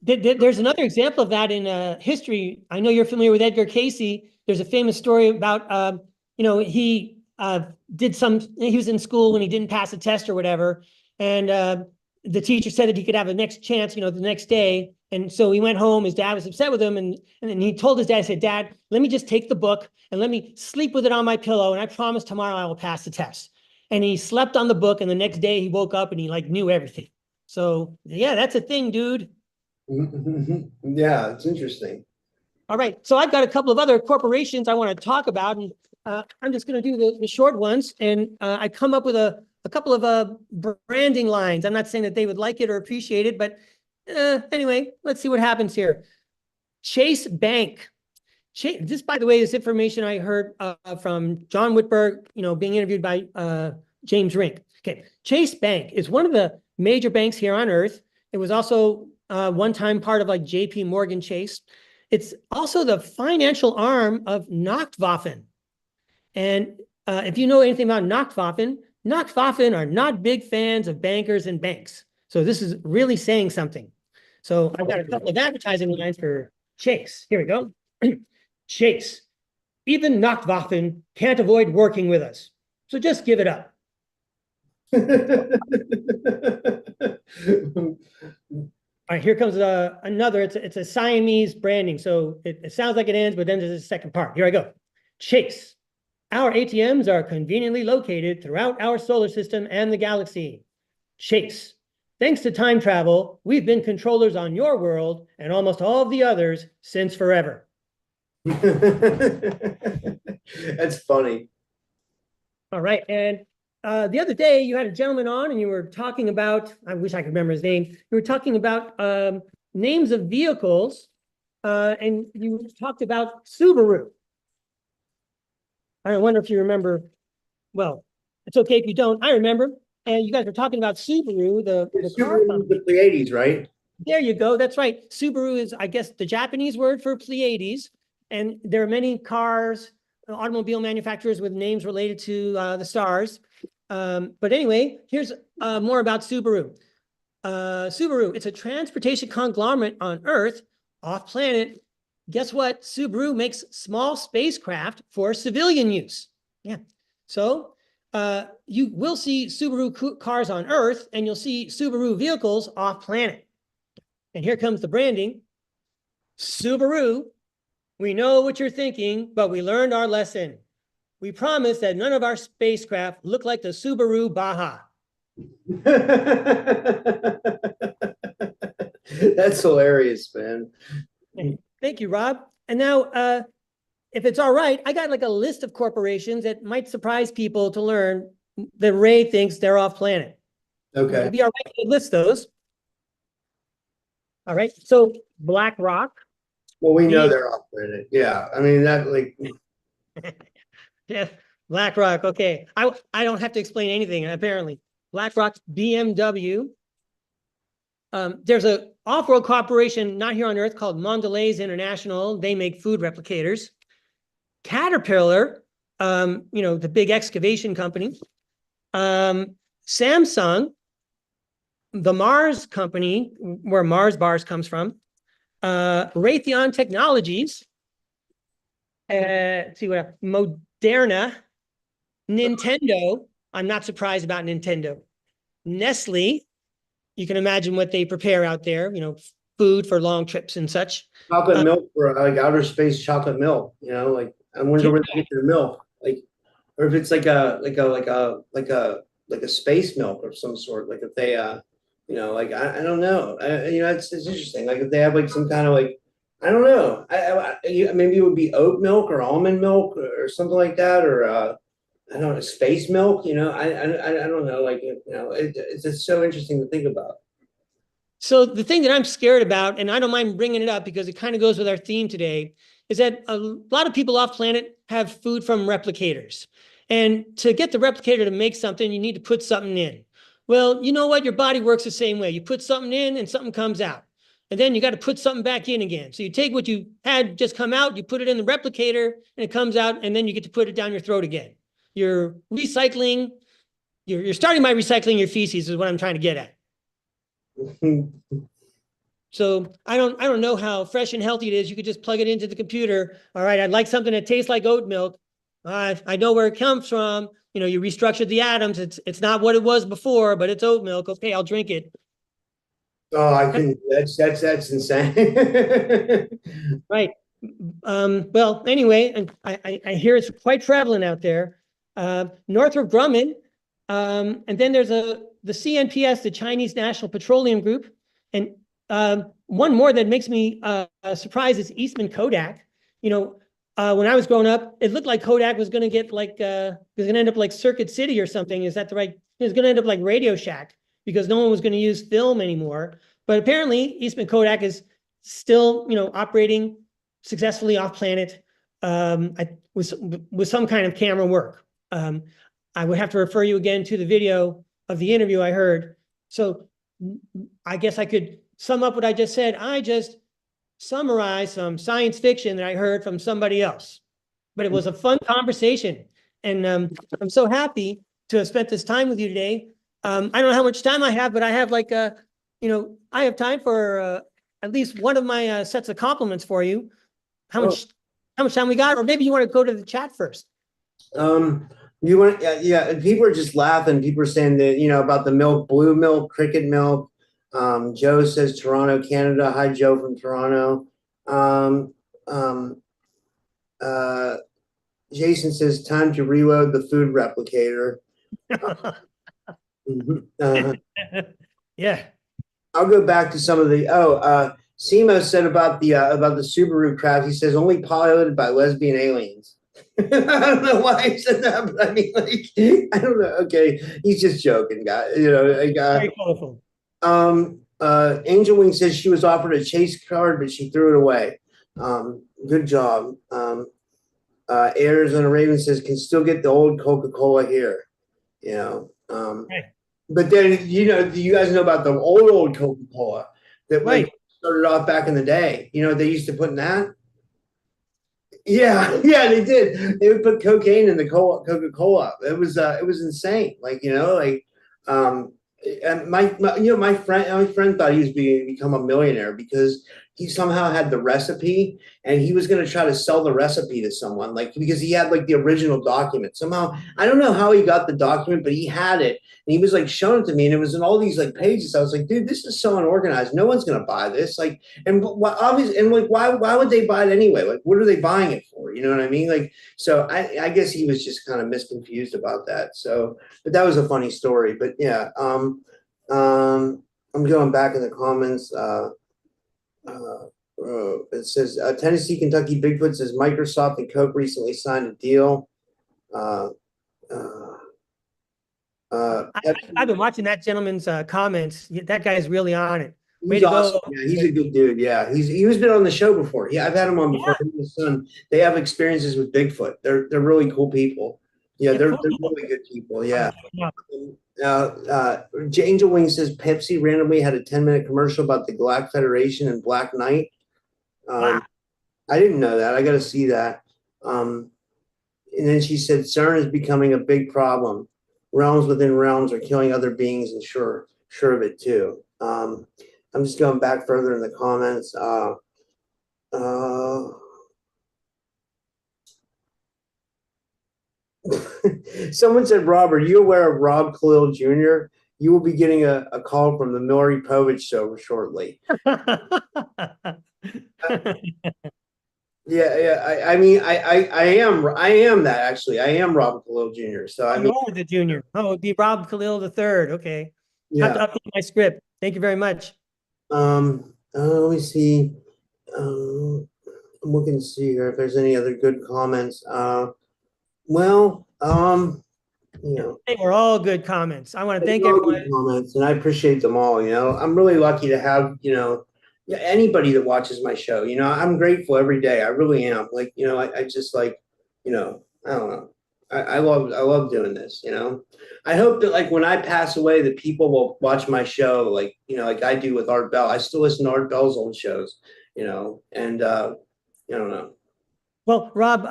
there's another example of that in history. I know you're familiar with Edgar Casey. There's a famous story about, he he was in school when he didn't pass a test or whatever. And the teacher said that he could have a next chance, the next day. And so he went home. His dad was upset with him. And then he told his dad, he said, Dad, let me just take the book and let me sleep with it on my pillow. And I promise tomorrow I will pass the test. And he slept on the book. And the next day he woke up and he like knew everything. So yeah, that's a thing, dude. Yeah, it's interesting. All right. So I've got a couple of other corporations I want to talk about. And I'm just going to do the short ones. And I come up with a couple of branding lines. I'm not saying that they would like it or appreciate it, but anyway, let's see what happens here. Chase Bank. This, by the way, is information I heard from John Whitberg, being interviewed by James Rink. Okay. Chase Bank is one of the major banks here on Earth. It was also one time part of like JP Morgan Chase. It's also the financial arm of Nachtwaffen. And if you know anything about Nachtwaffen are not big fans of bankers and banks. So this is really saying something. So I've got a couple of advertising lines for Chase. Here we go. Chase, even Nachtwaffen can't avoid working with us. So just give it up. All right, here comes another. It's a Siamese branding. So it sounds like it ends, but then there's a second part. Here I go. Chase. Our ATMs are conveniently located throughout our solar system and the galaxy. Chase. Thanks to time travel, we've been controllers on your world and almost all of the others since forever. That's funny. All right. And the other day you had a gentleman on and you were talking about, I wish I could remember his name. You were talking about names of vehicles and you talked about Subaru. I wonder if you remember. Well, it's okay if you don't. I remember. And you guys were talking about Subaru, the car company. The Pleiades, right? There you go. That's right. Subaru is, I guess, the Japanese word for Pleiades. And there are many cars, automobile manufacturers with names related to the stars. But anyway, here's more about Subaru. Subaru, it's a transportation conglomerate on Earth, off planet. Guess what? Subaru makes small spacecraft for civilian use. Yeah. So you will see Subaru cars on Earth, and you'll see Subaru vehicles off planet. And here comes the branding. Subaru, we know what you're thinking, but we learned our lesson. We promise that none of our spacecraft look like the Subaru Baja. That's hilarious, man. Thank you, Rob. And now, if it's all right, I got like a list of corporations that might surprise people to learn that Ray thinks they're off planet. Okay. It'd be all right to list those. All right. So BlackRock. Well, we know they're off planet. Yeah. I mean, that like. Yeah. BlackRock. Okay. I don't have to explain anything, apparently. BlackRock, BMW. There's an off-world corporation not here on Earth called Mondelez International. They make food replicators. Caterpillar, the big excavation company. Samsung, the Mars company, where Mars bars comes from. Raytheon Technologies. See what else? Moderna. Nintendo. I'm not surprised about Nintendo. Nestle. You can imagine what they prepare out there, food for long trips and such. Chocolate milk for like outer space chocolate milk, like I wonder where they get their milk, like, or if it's like a space milk of some sort, like if they like I don't know, it's interesting, like if they have like some kind of like I don't know, maybe it would be oat milk or almond milk or something like that, or I don't know, space milk, I don't know, like it's just so interesting to think about. So the thing that I'm scared about, and I don't mind bringing it up because it kind of goes with our theme today, is that a lot of people off planet have food from replicators. And to get the replicator to make something, you need to put something in. Well, you know what? Your body works the same way. You put something in and something comes out. And then you got to put something back in again. So you take what you had just come out, you put it in the replicator, and it comes out, and then you get to put it down your throat again. You're recycling, you're starting by recycling your feces is what I'm trying to get at. So I don't know how fresh and healthy it is. You could just plug it into the computer. All right, I'd like something that tastes like oat milk. I know where it comes from. You restructured the atoms. It's not what it was before, but it's oat milk. Okay, I'll drink it. Oh, I can. That's insane. Right. Well, anyway, and I hear it's quite prevalent out there. Northrop Grumman, and then there's the CNPS, the Chinese National Petroleum Group, and one more that makes me surprised is Eastman Kodak. When I was growing up, it looked like Kodak was going to get like was going to end up like Circuit City or something. Is that the right? It was going to end up like Radio Shack because no one was going to use film anymore. But apparently, Eastman Kodak is still, operating successfully off planet with some kind of camera work. I would have to refer you again to the video of the interview I heard. So I guess I could sum up what I just said. I just summarized some science fiction that I heard from somebody else. But it was a fun conversation. And I'm so happy to have spent this time with you today. I don't know how much time I have, but I have I have time for at least one of my sets of compliments for you. How much time we got? Or maybe you want to go to the chat first. You want, yeah, people are just laughing. People are saying that, about the milk, blue milk, cricket milk. Joe says Toronto, Canada. Hi, Joe from Toronto. Jason says time to reload the food replicator. Yeah. I'll go back to some of the, Simo said about the Subaru craft. He says only piloted by lesbian aliens. I don't know why he said that, but I mean, I don't know. Okay, he's just joking, guy. Very colorful. Angel Wing says she was offered a chase card, but she threw it away. Good job. Arizona Raven says can still get the old Coca-Cola here. Right. But then, do you guys know about the old Coca-Cola that started off back in the day? They used to put in that. Yeah, they did. They would put cocaine in the Coca-Cola. It was insane. And my friend thought he was become a millionaire because he somehow had the recipe and he was going to try to sell the recipe to someone, because he had the original document. Somehow, I don't know how he got the document, but he had it and he was showing it to me, and it was in all these pages. I was like, dude, this is so unorganized. No one's going to buy this. Obviously, and why would they buy it anyway? What are they buying it for? You know what I mean? So I guess he was just kind of misconfused about that. So, but that was a funny story. But yeah, I'm going back in the comments. It says Tennessee, Kentucky Bigfoot says Microsoft and Coke recently signed a deal. I've been watching that gentleman's comments. That guy's really on it. Way He's to awesome. go. Yeah, he's a good dude. Yeah, he's been on the show before. Yeah, I've had him on before. Him and his son, they have experiences with Bigfoot. They're really cool people. Yeah, they're really good people. Yeah. Angel Wing says Pepsi randomly had a 10-minute commercial about the Galactic Federation and Black Knight. Wow. I didn't know that. I got to see that. And then she said CERN is becoming a big problem. Realms within realms are killing other beings, and sure of it too. I'm just going back further in the comments. Someone said, Rob, are you aware of Rob Khalil Jr.? You will be getting a call from the Maury Povich show shortly. Yeah. I mean, I am that actually. I am Rob Khalil Jr. So I mean, the junior. Oh, it'd be Rob Khalil the third. Okay. Yeah. I have to update my script. Thank you very much. Let me see. I'm looking to see here if there's any other good comments. They were all good comments. I want to thank everyone. Comments, and I appreciate them all. I'm really lucky to have anybody that watches my show. I'm grateful every day. I really am. I just I don't know. I love doing this. I hope that when I pass away, that people will watch my show like I do with Art Bell. I still listen to Art Bell's old shows. And I don't know. Well, Rob,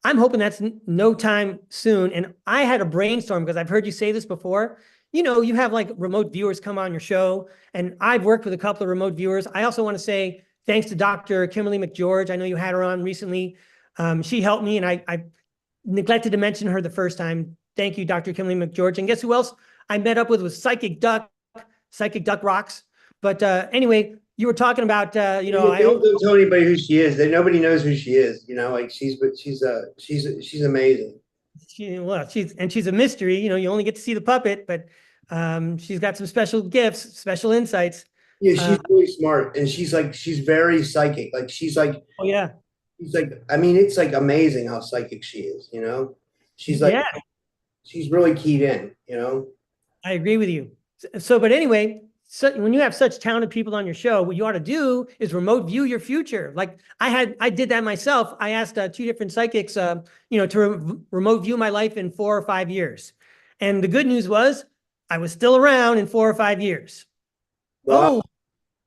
I'm hoping that's no time soon. And I had a brainstorm because I've heard you say this before. You have remote viewers come on your show, and I've worked with a couple of remote viewers. I also want to say thanks to Dr. Kimberly McGeorge. I know you had her on recently. She helped me, and I neglected to mention her the first time. Thank you, Dr. Kimberly McGeorge. And guess who else I met up with was Psychic Duck. Psychic Duck rocks. But anyway, you were talking about, Don't tell anybody who she is. Nobody knows who she is. Like she's amazing. She's a mystery. You only get to see the puppet, but she's got some special gifts, special insights. Yeah, she's really smart, and she's very psychic. Like oh yeah, she's like, I mean, it's like amazing how psychic she is. She's like, yeah, she's really keyed in. I agree with you. So, but anyway, so when you have such talented people on your show, what you ought to do is remote view your future. Like I did that myself. I asked two different psychics, to remote view my life in 4 or 5 years. And the good news was I was still around in 4 or 5 years. Well,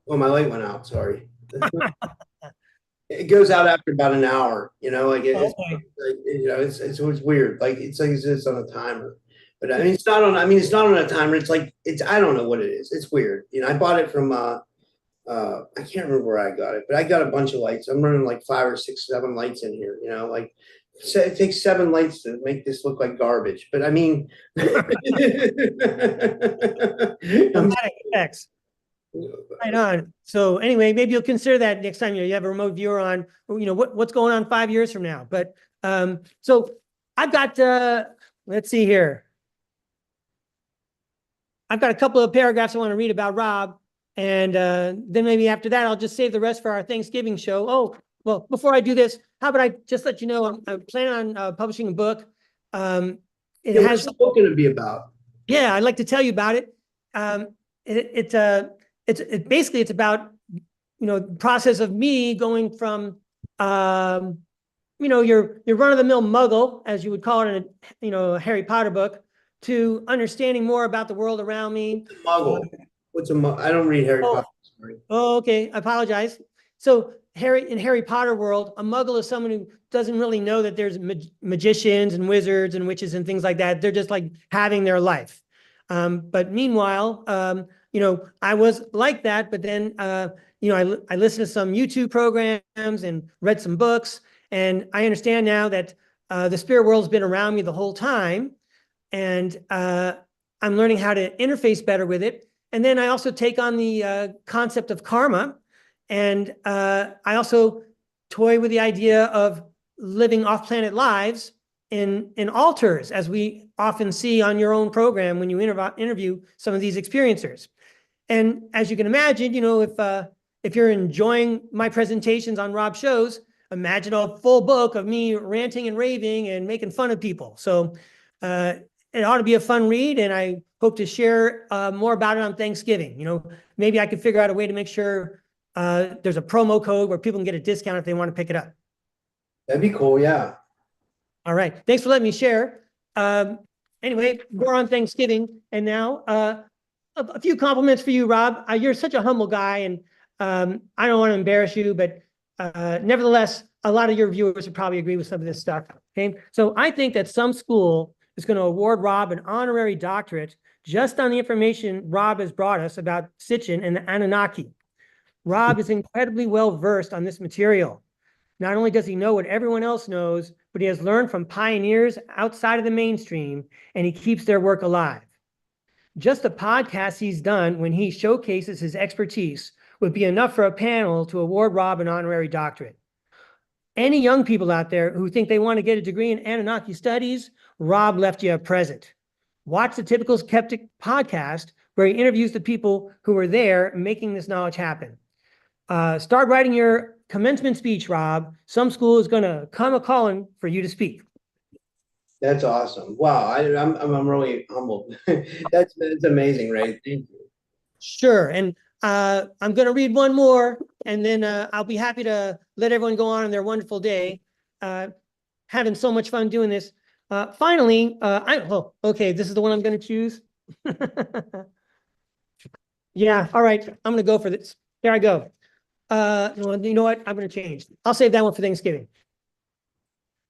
my light went out. Sorry. It goes out after about an hour. It's weird. Like it's on a timer. But I mean, it's not on a timer. It's like I don't know what it is. It's weird. I bought it from I can't remember where I got it, but I got a bunch of lights. I'm running like 5 or 6, 7 lights in here. So it takes 7 lights to make this look like garbage. But I mean, effects. Right on. So anyway, maybe you'll consider that next time you have a remote viewer on. What's going on 5 years from now. But so I've got let's see here. I've got a couple of paragraphs I want to read about Rob, and then maybe after that, I'll just save the rest for our Thanksgiving show. Oh, well, before I do this, how about I just let you know I'm planning on publishing a book. What's the book going to be about? Yeah, I'd like to tell you about it. Basically it's about the process of me going from your run-of-the-mill muggle, as you would call it in a Harry Potter book, to understanding more about the world around me. Muggle. What's a muggle? I don't read Harry Potter. Sorry. Oh, okay. I apologize. So in Harry Potter world, a muggle is someone who doesn't really know that there's magicians and wizards and witches and things like that. They're just like having their life. But meanwhile, I was like that, but then, I listened to some YouTube programs and read some books, and I understand now that the spirit world's been around me the whole time, and I'm learning how to interface better with it. And then I also take on the concept of karma, and I also toy with the idea of living off-planet lives in altars, as we often see on your own program when you interview some of these experiencers. And as you can imagine, if you're enjoying my presentations on Rob's shows, imagine a full book of me ranting and raving and making fun of people. So it ought to be a fun read, and I hope to share more about it on Thanksgiving. Maybe I could figure out a way to make sure there's a promo code where people can get a discount if they want to pick it up. That'd be cool, yeah. All right. Thanks for letting me share. Anyway, we're on Thanksgiving, and now a few compliments for you, Rob. You're such a humble guy, and I don't want to embarrass you, but nevertheless, a lot of your viewers would probably agree with some of this stuff. Okay, so I think that some school is going to award Rob an honorary doctorate just on the information Rob has brought us about Sitchin and the Anunnaki. Rob is incredibly well versed on this material. Not only does he know what everyone else knows, but he has learned from pioneers outside of the mainstream, and he keeps their work alive. Just the podcast he's done when he showcases his expertise would be enough for a panel to award Rob an honorary doctorate. Any young people out there who think they want to get a degree in Anunnaki studies, Rob left you a present. Watch the Typical Skeptic podcast, where he interviews the people who were there making this knowledge happen. Start writing your commencement speech, Rob. Some school is going to come a-calling for you to speak. That's awesome. Wow, I'm really humbled. That's amazing, Ray. Thank you. Sure, and I'm going to read one more, and then I'll be happy to let everyone go on their wonderful day. Having so much fun doing this. Finally, okay, this is the one I'm going to choose. Yeah, all right, I'm going to go for this. There I go. You know what? I'm going to change. I'll save that one for Thanksgiving.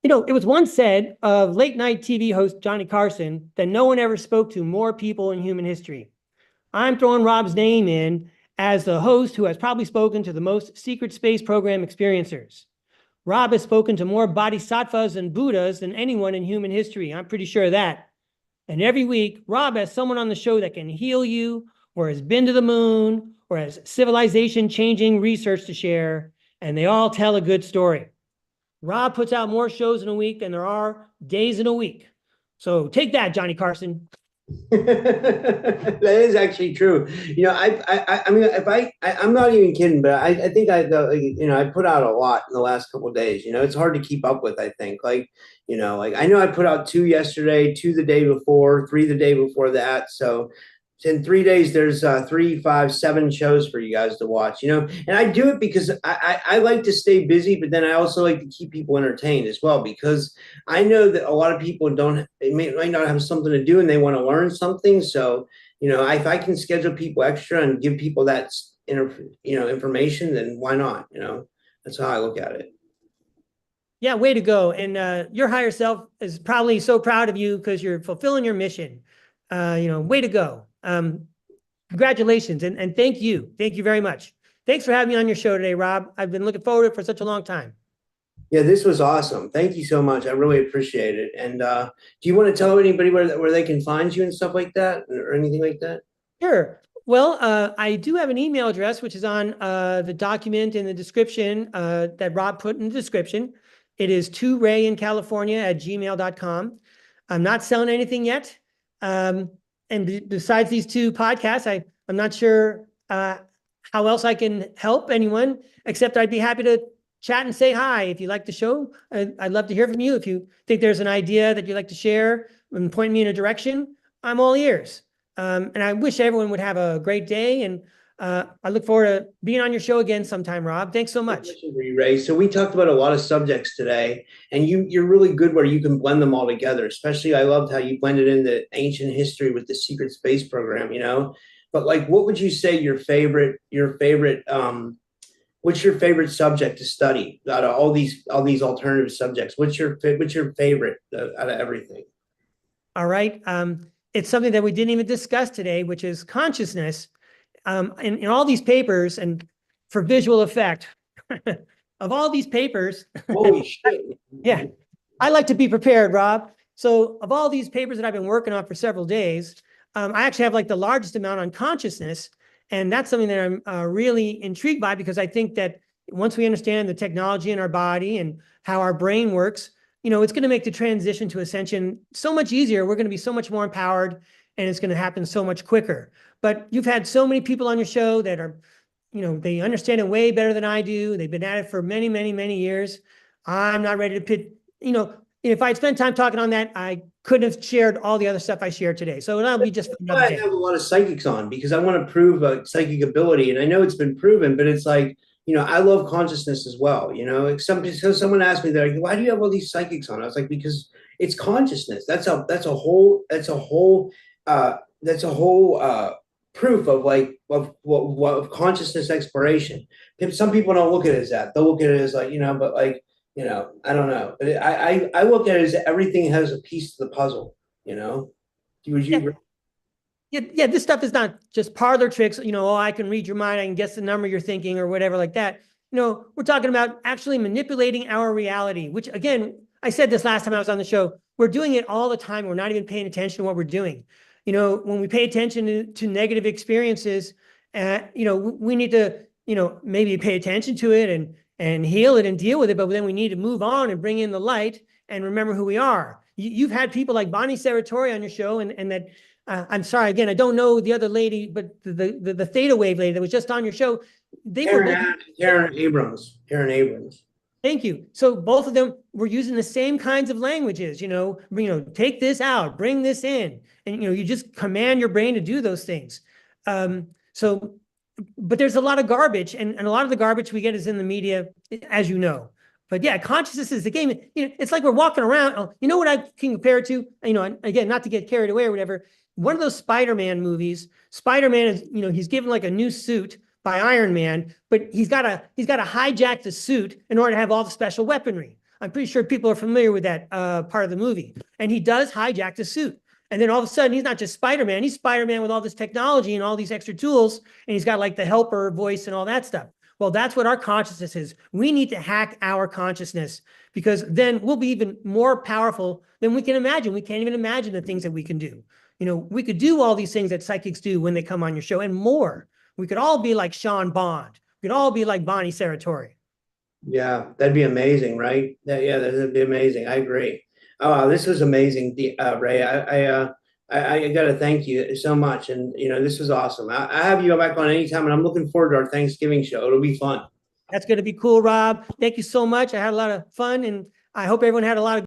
It was once said of late night TV host Johnny Carson that no one ever spoke to more people in human history. I'm throwing Rob's name in as the host who has probably spoken to the most secret space program experiencers. Rob has spoken to more bodhisattvas and Buddhas than anyone in human history. I'm pretty sure of that. And every week, Rob has someone on the show that can heal you, or has been to the moon, or has civilization-changing research to share, and they all tell a good story. Rob puts out more shows in a week than there are days in a week. So take that, Johnny Carson. That is actually true. I mean, I'm not even kidding, but I think I put out a lot in the last couple of days. It's hard to keep up with. I think, I know I put out 2 yesterday, 2 the day before, 3 the day before that. So in 3 days, there's 3, 5, 7 shows for you guys to watch. And I do it because I like to stay busy, but then I also like to keep people entertained as well, because I know that a lot of people might not have something to do and they want to learn something. So, if I can schedule people extra and give people that, information, then why not? That's how I look at it. Yeah, way to go. And your higher self is probably so proud of you because you're fulfilling your mission. Way to go. Congratulations. And thank you. Thank you very much. Thanks for having me on your show today, Rob. I've been looking forward to it for such a long time. Yeah, this was awesome. Thank you so much. I really appreciate it. And do you want to tell anybody where they can find you and stuff like that, or anything like that? Sure. Well, I do have an email address, which is on the document in the description that Rob put in the description. It is 2rayincalifornia@gmail.com. I'm not selling anything yet. And besides these 2 podcasts, I'm not sure how else I can help anyone, except I'd be happy to chat and say hi. If you like the show, I'd love to hear from you. If you think there's an idea that you'd like to share and point me in a direction, I'm all ears. And I wish everyone would have a great day. And I look forward to being on your show again sometime, Rob. Thanks so much. Ray. So we talked about a lot of subjects today, and you're really good where you can blend them all together. Especially, I loved how you blended in the ancient history with the secret space program. But what would you say what's your favorite subject to study out of all these alternative subjects? What's your favorite out of everything? All right. It's something that we didn't even discuss today, which is consciousness. In all these papers, and for visual effect, of all these papers, holy shit. Yeah, I like to be prepared, Rob. So of all these papers that I've been working on for several days, I actually have the largest amount on consciousness. And that's something that I'm really intrigued by, because I think that once we understand the technology in our body and how our brain works, it's going to make the transition to ascension so much easier. We're going to be so much more empowered, and it's going to happen so much quicker. But you've had so many people on your show that are, they understand it way better than I do. They've been at it for many, many, many years. I'm not ready to pit, if I'd spent time talking on that, I couldn't have shared all the other stuff I shared today. So that'll be just another day. I have a lot of psychics on, because I want to prove psychic ability. And I know it's been proven, but it's I love consciousness as well. Someone asked me, they're like, why do you have all these psychics on? I was like, because it's consciousness. That's a whole proof of consciousness exploration. Some people don't look at it as that. They'll look at it as but I don't know. But I look at it as everything has a piece to the puzzle. Would you agree? Yeah, this stuff is not just parlor tricks. I can read your mind, I can guess the number you're thinking or whatever like that. We're talking about actually manipulating our reality, which, again, I said this last time I was on the show. We're doing it all the time. We're not even paying attention to what we're doing. When we pay attention to negative experiences, we need to, maybe pay attention to it and heal it and deal with it. But then we need to move on and bring in the light and remember who we are. You've had people like Bonnie Saratori on your show, and that, I'm sorry, again, I don't know the other lady, but the theta wave lady that was just on your show, Karen Abrams. Thank you. So both of them were using the same kinds of languages, take this out, bring this in, and, you just command your brain to do those things. But there's a lot of garbage, and a lot of the garbage we get is in the media, as you know. But yeah, consciousness is the game. It's like we're walking around. You know what I can compare it to? Again, not to get carried away or whatever. One of those Spider-Man movies, Spider-Man is, he's given a new suit by Iron Man, but he's got to hijack the suit in order to have all the special weaponry. I'm pretty sure people are familiar with that part of the movie. And he does hijack the suit. And then all of a sudden, he's not just Spider-Man. He's Spider-Man with all this technology and all these extra tools. And he's got the helper voice and all that stuff. Well, that's what our consciousness is. We need to hack our consciousness, because then we'll be even more powerful than we can imagine. We can't even imagine the things that we can do. We could do all these things that psychics do when they come on your show, and more. We could all be like Sean Bond. We could all be like Bonnie Saratori. Yeah, that'd be amazing, right? Yeah, that'd be amazing. I agree. Oh, this was amazing, Ray. I got to thank you so much, and this was awesome. I have you back on anytime, and I'm looking forward to our Thanksgiving show. It'll be fun. That's going to be cool, Rob. Thank you so much. I had a lot of fun, and I hope everyone had a lot of